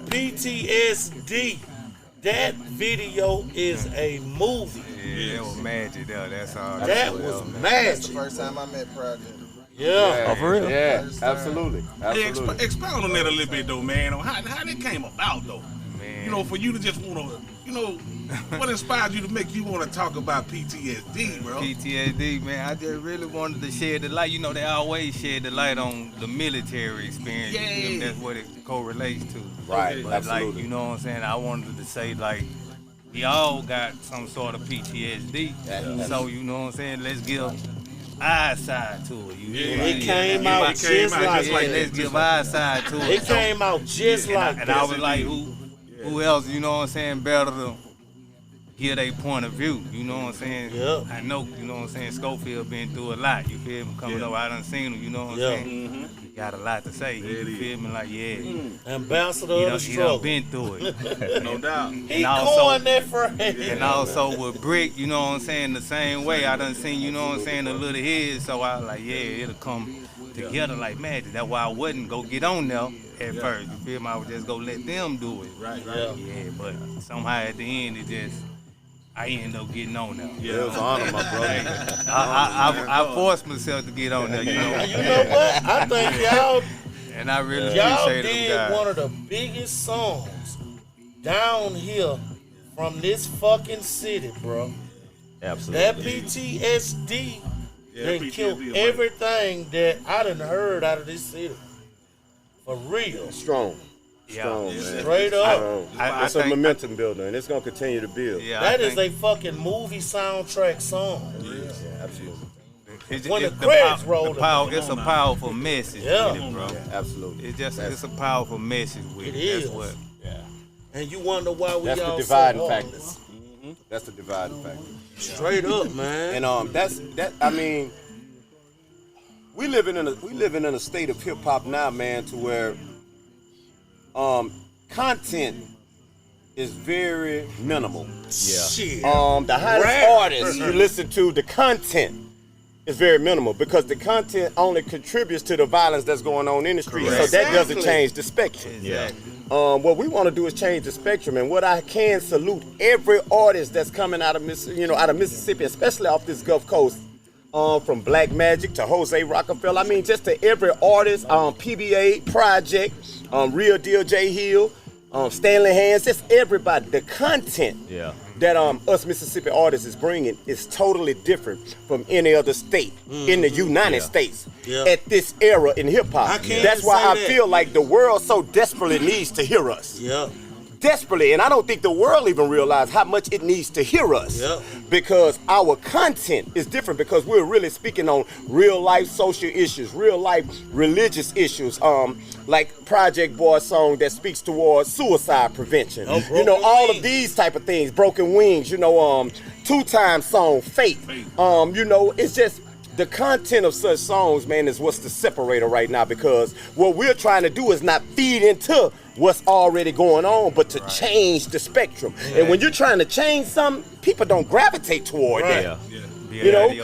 PTSD. That video is a movie. Yeah, that was magic though. That's all. That was magic. That's the first time I met Project. Yeah. Oh, for real? Yeah, absolutely. Hey, expound on that a little bit though, man. On how that came about though. Man. You know, for you to just want to, you know, what inspired you to make you want to talk about PTSD, bro? PTSD, man. I just really wanted to shed the light. You know, they always shed the light on the military experience. Yeah. That's what it correlates to. Right, But absolutely. like, you know what I'm saying? I wanted to say, like, we all got some sort of PTSD. So, you know what I'm saying? Let's give our side to it. It came out just like that. Let's give our side to it. It came out just like and that. I was like, who else, you know what I'm saying, better to hear their point of view, you know what I'm saying? Yeah. I know, you know what I'm saying, Schofield been through a lot, you feel me? Coming up, I done seen him, you know what I'm saying? He got a lot to say, you feel me? Like, Ambassador of the struggle. He done been through it. No doubt. He coined that phrase. And also with Brick, you know what I'm saying, the same way. I done seen, you know what I'm saying, a little head, so I was like, it'll come together like magic. That's why I wouldn't go get on there at first, you feel me? I would just go let them do it. Right. Yeah, but somehow at the end, I ended up getting on there. Yeah, it was an honor, my brother. I forced myself to get on there, you know. You know what? I think y'all And I really y'all appreciate them did guys. one of the biggest songs down here from this fucking city, bro. Absolutely. That PTSD they PTSD killed is everything that I done heard out of this city. For real. Strong. Strong, Yeah. man. Straight up. It's a momentum builder, and it's gonna continue to build. Yeah, That is a fucking movie soundtrack song. Yeah, absolutely. When the credits roll, it's a powerful message Yeah. with it, bro. Yeah, absolutely. It's a powerful message with it. It is. That's what. Yeah. and you wonder why we That's the all dividing so factor. heartless. That's the dividing factor. Straight up, man. And that. I mean, we living in a state of hip hop now, man, to where content is very minimal. Shit. The hottest Rap. artists you listen to, the content is very minimal because the content only contributes to the violence that's going on in the street. Correct. So that doesn't Exactly. change the spectrum. Exactly. What we want to do is change the spectrum, and what I can salute every artist that's coming out of Mississippi, especially off this Gulf Coast, from Black Magic to Jose Rockefeller. I mean, just to every artist, PBA, Project, Real Deal, J Hill, Stanley Hands, just everybody. The content that us Mississippi artists is bringing is totally different from any other state in the United States at this era in hip hop. That's why I feel like the world so desperately needs to hear us. Yeah. Desperately, and I don't think the world even realize how much it needs to hear us because our content is different because we're really speaking on real life social issues, real life religious issues, like Project Boy's song that speaks towards suicide prevention. All of these type of things, Broken Wings, 2-time song, Faith. It's just the content of such songs, man, is what's the separator right now because what we're trying to do is not feed into what's already going on, but to change the spectrum. And when you're trying to change something, people don't gravitate toward that.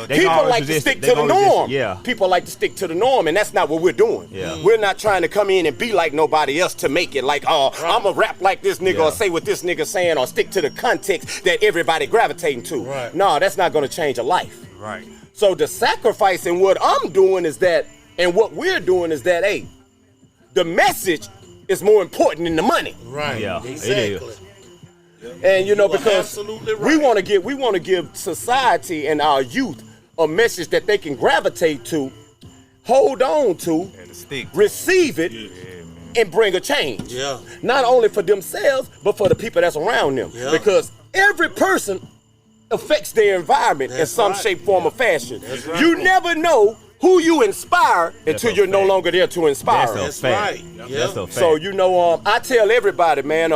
People like to stick to the norm. People like to stick to the norm, and that's not what we're doing. We're not trying to come in and be like nobody else to make it like, I'm a rap like this nigga or say what this nigga saying or stick to the context that everybody gravitating to. No, that's not going to change a life. Right. So the sacrifice in what I'm doing is that, and what we're doing is that, hey, the message is more important than the money. Right. Yeah, Exactly. it is. And because absolutely right. we want to give society and our youth a message that they can gravitate to, hold on to, receive it, and bring a change. Yeah. Not only for themselves, but for the people that's around them. Yeah. Because every person affects their environment in some shape, form, or fashion. That's right. You never know who you inspire until you're no longer there to inspire them. That's right. That's a fact. So, I tell everybody, man,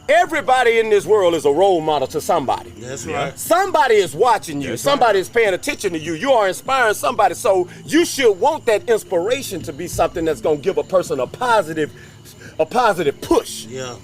everybody in this world is a role model to somebody. That's right. Somebody is watching you. Somebody is paying attention to you. You are inspiring somebody. So you should want that inspiration to be something that's going to give a person a positive push. Yeah.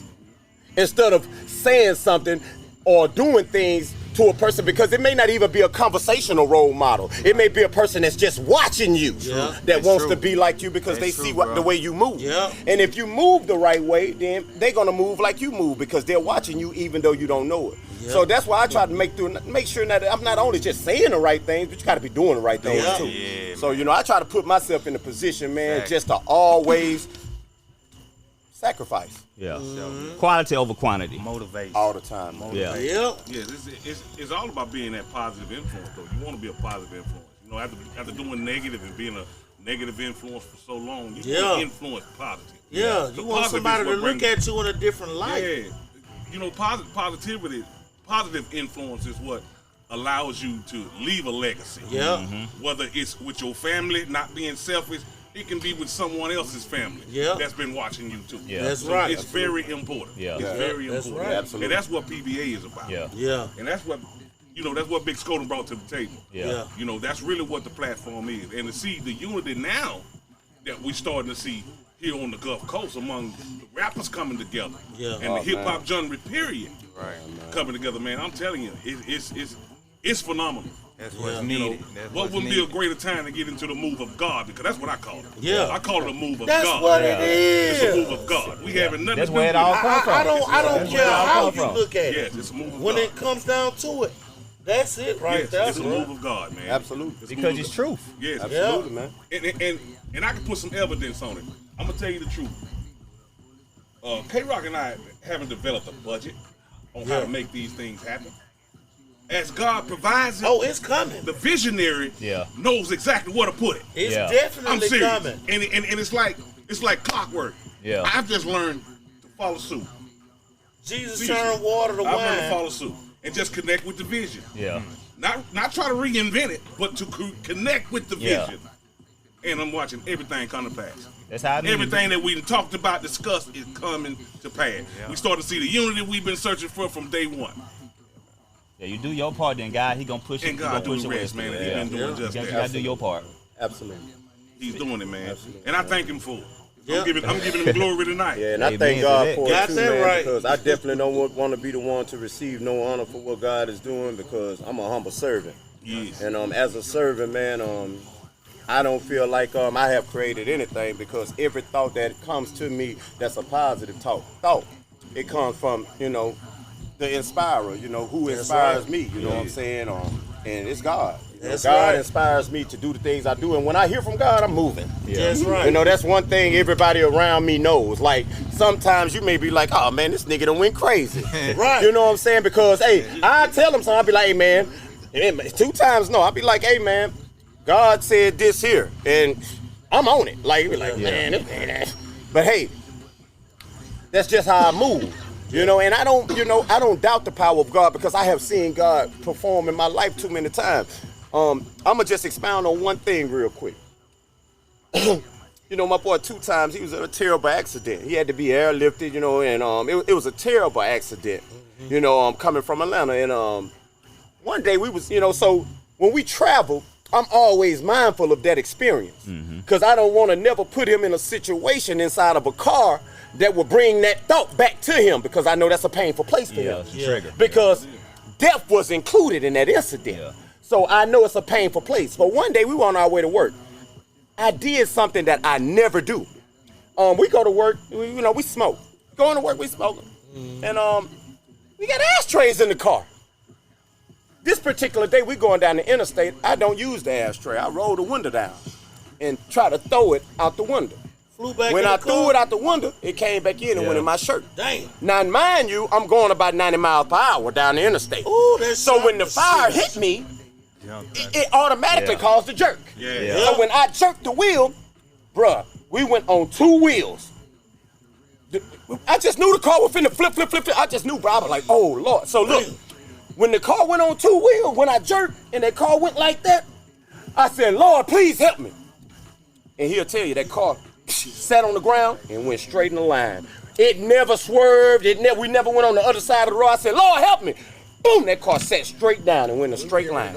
Instead of saying something or doing things to a person, because it may not even be a conversational role model. It may be a person that's just watching you that wants to be like you because they see the way you move. Yeah. And if you move the right way, then they're gonna move like you move because they're watching you even though you don't know it. Yeah. So that's why I try to make sure that I'm not only just saying the right things, but you gotta be doing the right things too. Yeah, so I try to put myself in a position, man, just to always sacrifice. Yeah. Quality over quantity. Motivation. All the time. Yeah. Yeah. Yeah, it's all about being that positive influence, though. You want to be a positive influence. After doing negative and being a negative influence for so long, you want to influence positive. Yeah, So you want somebody to look at you in a different light. Yeah. Positive influence is what allows you to leave a legacy. Yeah. Whether it's with your family, not being selfish, it can be with someone else's family that's been watching you too. Yeah. That's So right. it's very important. Yeah. It's very That's important. right. Absolutely. And that's what PBA is about. Yeah. Yeah. And that's what Big Scoden brought to the table. Yeah. That's really what the platform is. And to see the unity now that we're starting to see here on the Gulf Coast among the rappers coming together and the hip hop genre period coming together, man, I'm telling you, it's phenomenal. That's what's needed. What would be a greater time to get into the move of God? Because that's what I call it. Yeah. I call it a move of That's God. what it is. It's a move of God. We having nothing That's to do where with it all comes from. I don't care how you look at Yes, it. it's a move of When God. it comes down to it, that's it right there. It's a move of God, man. Absolutely. It's a Because move it's of- truth. Yes, Absolutely, man. And I can put some evidence on it. I'm gonna tell you the truth. K-Rock and I haven't developed a budget on how to make these things happen. As God provides it, Oh, it's coming. the visionary knows exactly where to put it. It's Yeah. I'm definitely serious. coming. And it's like It's like clockwork. Yeah. I've just learned to follow suit. Jesus turned water to I've learned to wine. follow suit and just connect with the vision. Yeah. Not try to reinvent it, but to connect with the Yeah. vision. And I'm watching everything come to pass. That's how I mean. Everything that we talked about, discussed, is coming to pass. Yeah. We start to see the unity we've been searching for from day one. Yeah, you do your part, then God, he gonna push it. And God do push the rest, man. He's been doing just You that. gotta do your part. Absolutely. He's doing it, man. Absolutely. And I thank him for it. Yep. I'm giving him glory tonight. Yeah, and I Amen thank to God that. for Got it too, that man, right. because I definitely don't want to be the one to receive no honor for what God is doing, because I'm a humble servant. Yes. And as a servant, man, I don't feel like I have created anything, because every thought that comes to me that's a positive thought, it comes from, the inspirer, who That's inspires right. me, you know what I'm saying? And it's God. That's God right. inspires me to do the things I do, and when I hear from God, I'm moving. That's right. That's one thing everybody around me knows. Like, sometimes you may be like, oh man, this nigga done went crazy. Right. You know what I'm saying? Because, hey, I tell him something, I'll be like, hey man, 2 times no. I'll be like, hey man, God said this here, and I'm on it. Like, be like, man, this ain't that. But hey, that's just how I move. And I don't doubt the power of God, because I have seen God perform in my life too many times. I'm gonna just expound on one thing real quick. My boy 2 times, he was in a terrible accident. He had to be airlifted, and it was a terrible accident, coming from Atlanta. And one day we was, so when we travel, I'm always mindful of that experience, because I don't want to never put him in a situation inside of a car that will bring that thought back to him, because I know that's a painful place for Yeah, him. it's a trigger. Because death was included in that incident. Yeah. So I know it's a painful place. But one day we were on our way to work. I did something that I never do. We go to work, we smoke. Going to work, we smoking. And we got ashtrays in the car. This particular day, we going down the interstate. I don't use the ashtray. I roll the window down and try to throw it out the window. Flew back When in I the threw car. it out the window, it came back in and went in my shirt. Damn. Now, mind you, I'm going about 90 miles per hour down the interstate. Ooh, that's So when the shit. fire hit me, it automatically caused a jerk. Yeah. So when I jerked the wheel, bruh, we went on 2 wheels. I just knew the car was finna flip. I just knew, bro. I was like, oh, Lord. So look, when the car went on 2 wheels, when I jerked and that car went like that, I said, Lord, please help me. And he'll tell you that car sat on the ground and went straight in the line. It never swerved. We never went on the other side of the road. I said, Lord, help me. Boom, that car sat straight down and went in a straight line.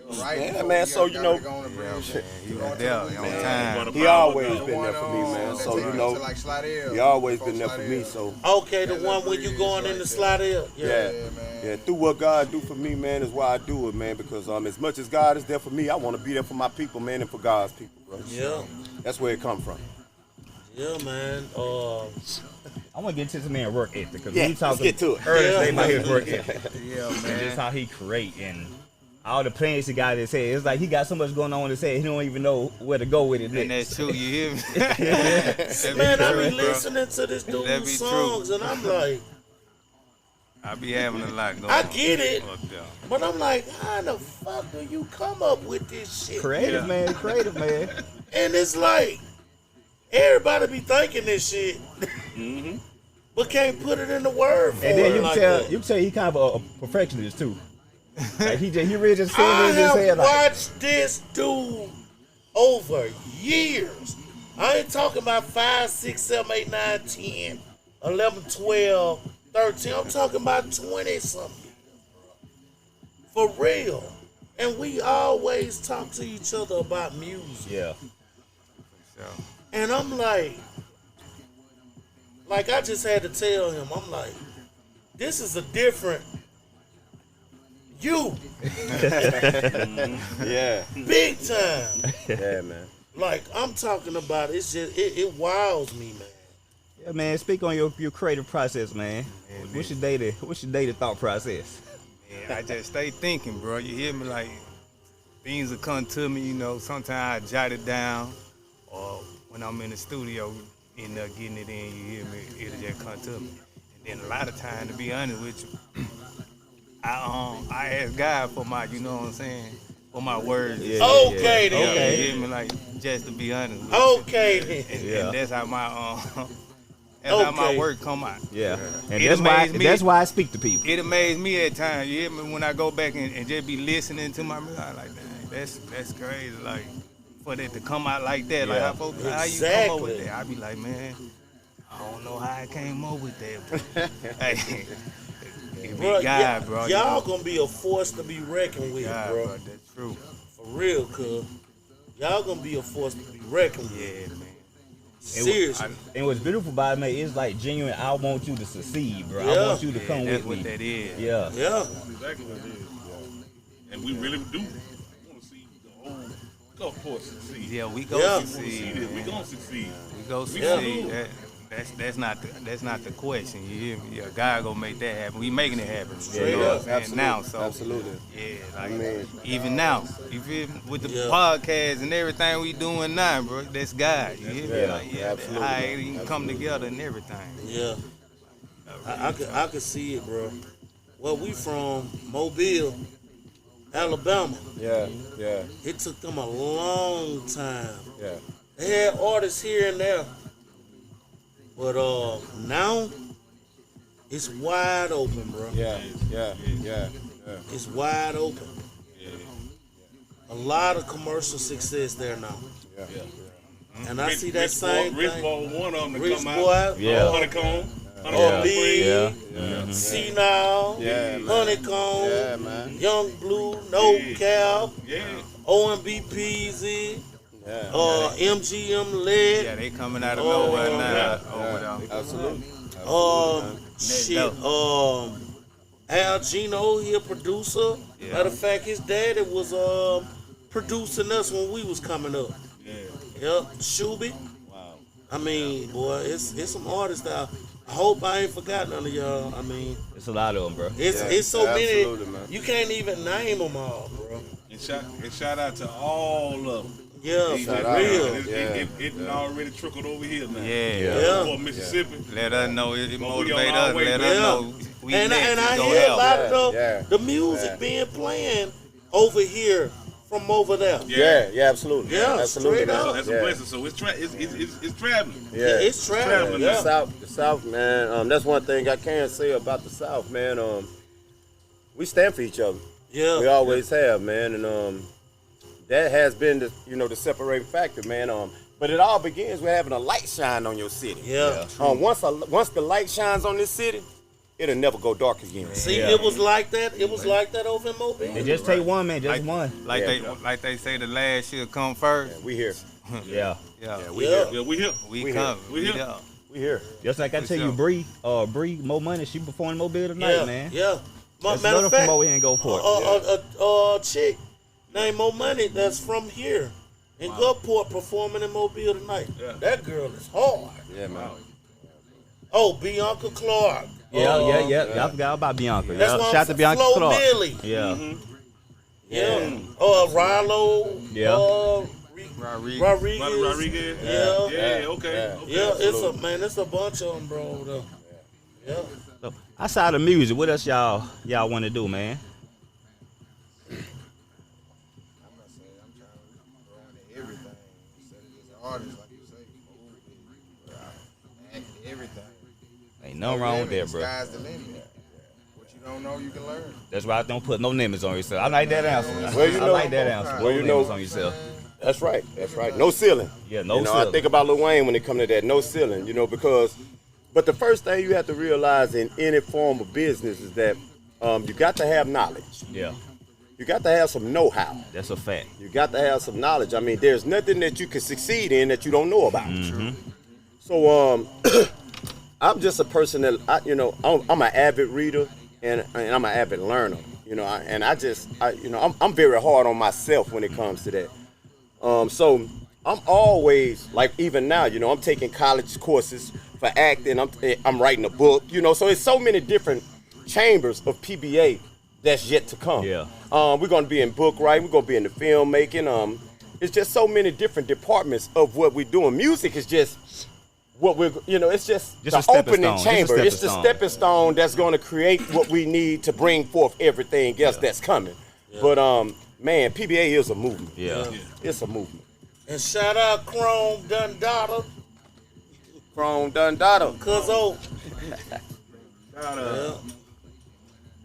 Yeah, man, so, He was there on time. He always been there for me, man. So, he always been there for me, so. Okay, the one when you going in the Slidell. Yeah, through what God do for me, man, is why I do it, man, because as much as God is there for me, I want to be there for my people, man, and for God's people, bro. Yeah. That's where it come from. Yeah, man. I want to get to this man work ethic, because Yeah, we talking let's get to it. earlier today Yeah. about his work ethic. Yeah, And man. just how he create and all the plans he got in his head. It's like he got so much going on in his head, he don't even know where to go with it And next. that's true, you hear me? That Man, I true, be bro. listening to this That dude's be songs, and I'm like, I be having a lot going I on. get it. Fuck them. but I'm like, how the fuck do you come up with this shit? Creative, Yeah. man. Creative, man. And it's like, everybody be thinking this shit, but can't put it in the word form. And then you like can tell, that. you can tell he kind of a perfectionist too. Like he really just I sitting in his have head like, watched this dude over years. I ain't talking about 5, 6, 7, 8, 9, 10, 11, 12, 13. I'm talking about 20 something. For real. And we always talk to each other about music. yeah, So, And I'm like I just had to tell him, I'm like, this is a different you, Yeah, big time. yeah, man. Like I'm talking about, it's just it wows me, man. yeah, man. Speak on your creative process, man. What's your daily thought process? man, I just stay thinking, bro. You hear me? Like, things will come to me, Sometimes I jot it down, or when I'm in the studio, end up getting it in, you hear me? It'll just come to me. And then a lot of time, to be honest with you, I ask God for my, for my words. Yeah, Okay, then. You hear me? Like, just to be honest with you. Okay then. And that's how my that's how my work come out. Yeah, and It that's amazed me. why I speak to people. It amazed me at times. You hear me when I go back and just be listening to my music. I'm like, dang, that's crazy. Like for that to come out like that, like how you come up with that? I be like, man, I don't know how I came up with that. Hey, it be Bro, God, bro. Y'all gonna be a force to be reckoned with, God, bro. bro. That's true. For real, cuz. Y'all gonna be a force to be reckoned with. Yeah, man. Seriously. And what's beautiful about it, man, it's like genuine. I want you to succeed, bro. Yeah. I want you to come That's with what me. that is. Yeah. Yeah. That's exactly what it is. And we really do. We want to see the whole Gulfport succeed. Yeah, we go Yeah. We want to see succeed. this. We man. gonna succeed. We go We succeed. gonna That's not the question. You hear me? Yeah, God gonna make that happen. We making it happen. Straight you know up. what I'm saying? Now, so Absolutely. yeah, like I mean, even now, you feel me? With the Yeah. podcast and everything we doing now, bro. That's God. You hear me? Yeah, Like, absolutely. how it can come together and everything. Yeah. I could see it, bro. Well, we from Mobile, Alabama. yeah, yeah, It took them a long time. yeah. They had artists here and there. But now it's wide open, bro. Yeah, yeah, yeah, yeah. It's wide open. A lot of commercial success there now. Yeah. And I see that same Rich thing. Boy, one of them to Rich come Boy, out. Yeah. Honeycomb. Oh, Lee, Yeah. C-Now, Yeah, man. Honeycomb, Yeah, man. Young Blue, No Cap, Yeah. OMB Peasy, Yeah. MGM Lead, Yeah, they coming out of Oh, nowhere now. yeah. Over there. Absolutely. shit, dope. Al Gino, he a producer. Yeah. Matter of fact, his daddy was producing us when we was coming up. Yeah. Yep, Shuby. Wow. I mean, boy, it's some artists out. I hope I ain't forgot none of y'all. I mean, It's a lot of them, bro. it's so absolutely, many. man. You can't even name them all, bro. And shout out to all of them. Yeah, It, for out. real. it already trickled over here now. Yeah. Yeah. For Mississippi. Let us know it But we motivate on our us. way Let back. us know we And next. I We go hear a help. lot of Yeah, the music being playing over here from over there. Yeah, yeah, absolutely. Yeah, absolutely. straight man. up. That's yeah. a blessing. So it's traveling. Yeah, It's traveling. traveling. Yeah. The South, man. That's one thing I can say about the South, man. We stand for each other. Yeah. We always have, man, and that has been the separating factor, man. But it all begins with having a light shine on your city. Yeah. Once the light shines on this city, it'll never go dark again. See, Yeah. it was like that. It was like that over in Mobile. It just take one, man. Just one. Like they say, the last should come first. We here. Yeah. Yeah, We Yeah. here. Yeah, we here. we come. We here. there. We here. Just like I For tell you, sure. Bree, Mo Money, she performing Mobile tonight, Yeah. man. Yeah. Let's Matter let her of fact, from over here and go for it. a chick named Mo Money that's from here in Gulfport performing in Mobile tonight. Yeah. That girl is hard. Yeah, man. Oh, Bianca Clark. Yeah. I forgot about Bianca. That's Yeah. one Shout out to for Bianca Flo Clark. Millie. Yeah. Yeah. Rilo. Yeah. Rodriguez. Rodriguez. Rodriguez. Yeah. Yeah. Okay. Yeah. Okay. Yeah, it's a bunch of them, bro. Over there. Yeah. So, outside of music, what else y'all want to do, man? I'm not saying I'm trying to go into everything. Instead of just an artist, like you say, movie, act, everything. Ain't nothing wrong with that, bro. Sky's the limit. What you don't know, you can learn. That's why I don't put no limits on yourself. I like that answer. Well, you I know- like that answer. well, no you know- limits on yourself. That's right. That's right. No ceiling. Yeah, no I ceiling. think about Lil Wayne when it comes to that. No ceiling. But the first thing you have to realize in any form of business is that you got to have knowledge. Yeah, You got to have some know-how. that's a fact. You got to have some knowledge. I mean, there's nothing that you can succeed in that you don't know about. So I'm just a person that I'm an avid reader and I'm an avid learner. I'm very hard on myself when it comes to that. So I'm always, like, even now, I'm taking college courses for acting. I'm writing a book. So it's so many different chambers of PBA that's yet to come. Yeah. We're going to be in book writing. We're going to be in the filmmaking. It's just so many different departments of what we're doing. Music is just what it's just Just the a stepping opening stone. chamber. Just a It's the stepping stepping stone that's going to create what we need to bring forth everything else that's coming. But man, PBA is a movement. Yeah. It's a movement. And shout out Chrome Dundada. Chrome Dundada. Cuzzo. Shout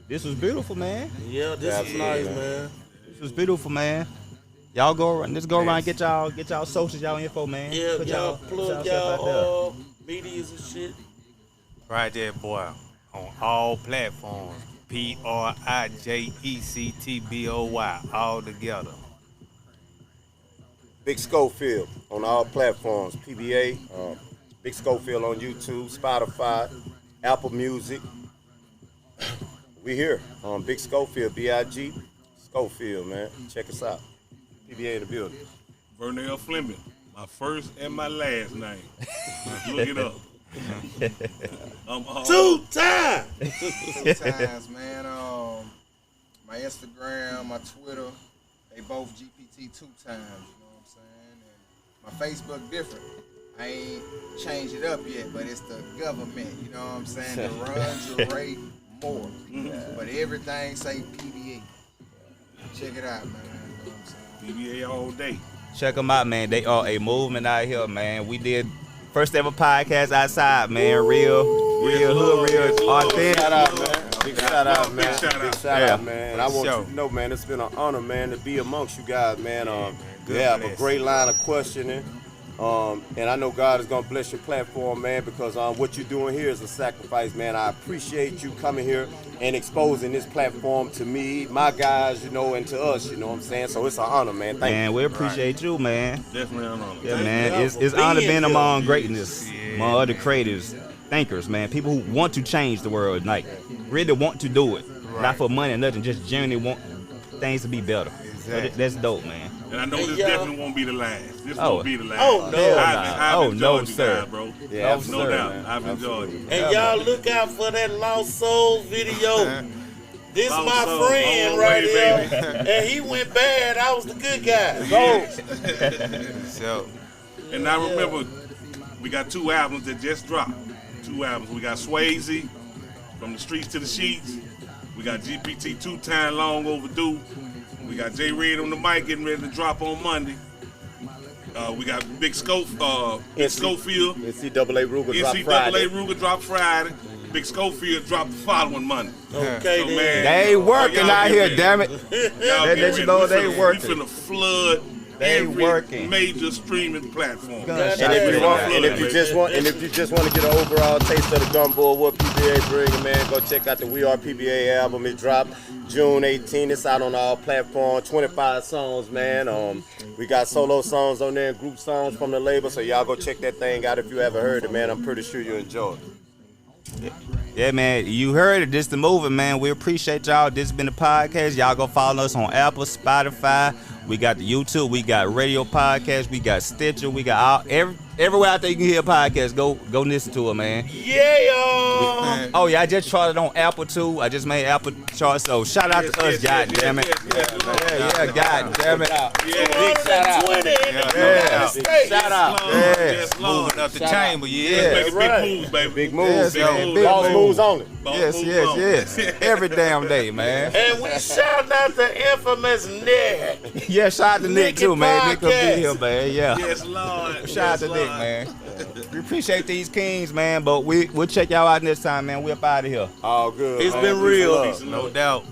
This was beautiful, man. Yeah, this is nice, man. This was beautiful, man. Y'all go around. Let's go around and get y'all socials, y'all info, man. Yeah, Put y'all put plug stuff out y'all medias and shit. Right there, boy. On all platforms. PRIJECTBOY. All together. Big Schofield on all platforms. PBA. Big Schofield on YouTube, Spotify, Apple Music. We here on Big Schofield, B-I-G. Schofield, man. Check us out. PBA in the building. Vernell Fleming, my first and my last name. Look it up. Two times. Two times, man. My Instagram, my Twitter, they both GPT 2 times. You know what I'm saying? And my Facebook different. I ain't changed it up yet, but it's the government. You know what I'm saying? The runs your rate more. But everything say PBA. Check it out, man. You know what I'm saying? PBA all day. Check them out, man. They are a movement out here, man. We did first ever podcast outside, man. Real hood, real authentic. Shout out, man. Big shout out, man. Big shout out. Big shout out, man. And I want you to know, man, it's been an honor, man, to be amongst you guys, man. You have a great line of questioning. And I know God is going to bless your platform, man, because what you're doing here is a sacrifice, man. I appreciate you coming here and exposing this platform to me, my guys, you know, and to us, you know what I'm saying? So it's an honor, man. Thank you. Man, we appreciate you, man. Definitely an honor. Yeah, man. It's honor being among greatness, among other creators, thinkers, man. People who want to change the world, like really want to do it, not for money or nothing, just genuinely want things to be better. So that's dope, man. And I know this definitely won't be the last. This won't be the last. Oh, no. I've enjoyed you sir. guys, bro. Yeah, No doubt. man. I've enjoyed you. And y'all look out for that Lost Souls video. This Lost my Souls, friend all the right way, here. baby. And he went bad. I was the good guy. So, And I remember we got 2 albums that just dropped. 2 albums. We got Swayze, From the Streets to the Sheets. We got GPT 2 time long overdue. We got J Red on the mic getting ready to drop on Monday. We got Big Schofield. NCAA Ruger drop NCAA Friday. Ruger drop Friday. Big Schofield dropped the following Monday. Okay, So, then. man, They working y'all out get here, ready. damn it. Y'all They get let you ready. know We they finna- working. We finna flood They every working. major streaming platform. Gun And shot. if you want- And if you just want, to get an overall taste of the gumbo of what PBA bringing, man, go check out the We Are PBA album. It dropped June 18th. It's out on all platforms. 25 songs, man. We got solo songs on there and group songs from the label. So y'all go check that thing out if you haven't heard it, man. I'm pretty sure you enjoy it. Yeah, man. You heard it. This the movement, man. We appreciate y'all. This has been the podcast. Y'all go follow us on Apple, Spotify. We got the YouTube. We got radio podcast. We got Stitcher. We got everywhere out there you can hear a podcast. Go listen to it, man. Yeah. Oh yeah, I just charted on Apple too. I just made Apple chart. So shout out to us, God damn it. Yeah, God damn it. Big shout out. 220 in the United States. Shout out. Yes, Lord. moving up the chamber, Making right. big moves, baby. Big moves, Yes, man. man. Big Boss moves. moves only. Boss Yes, moves yes, on. yes. Every damn day, man. And we shout out the infamous Nick. Yeah, shout out to Nick too, man. Nick will be Podcast. here, man. Yeah. Yes, Lord. Shout out to Nick, man. We appreciate these kings, man. But we'll check y'all out next time, man. We up out of here. All good. It's man. been Peace real. and love. no doubt.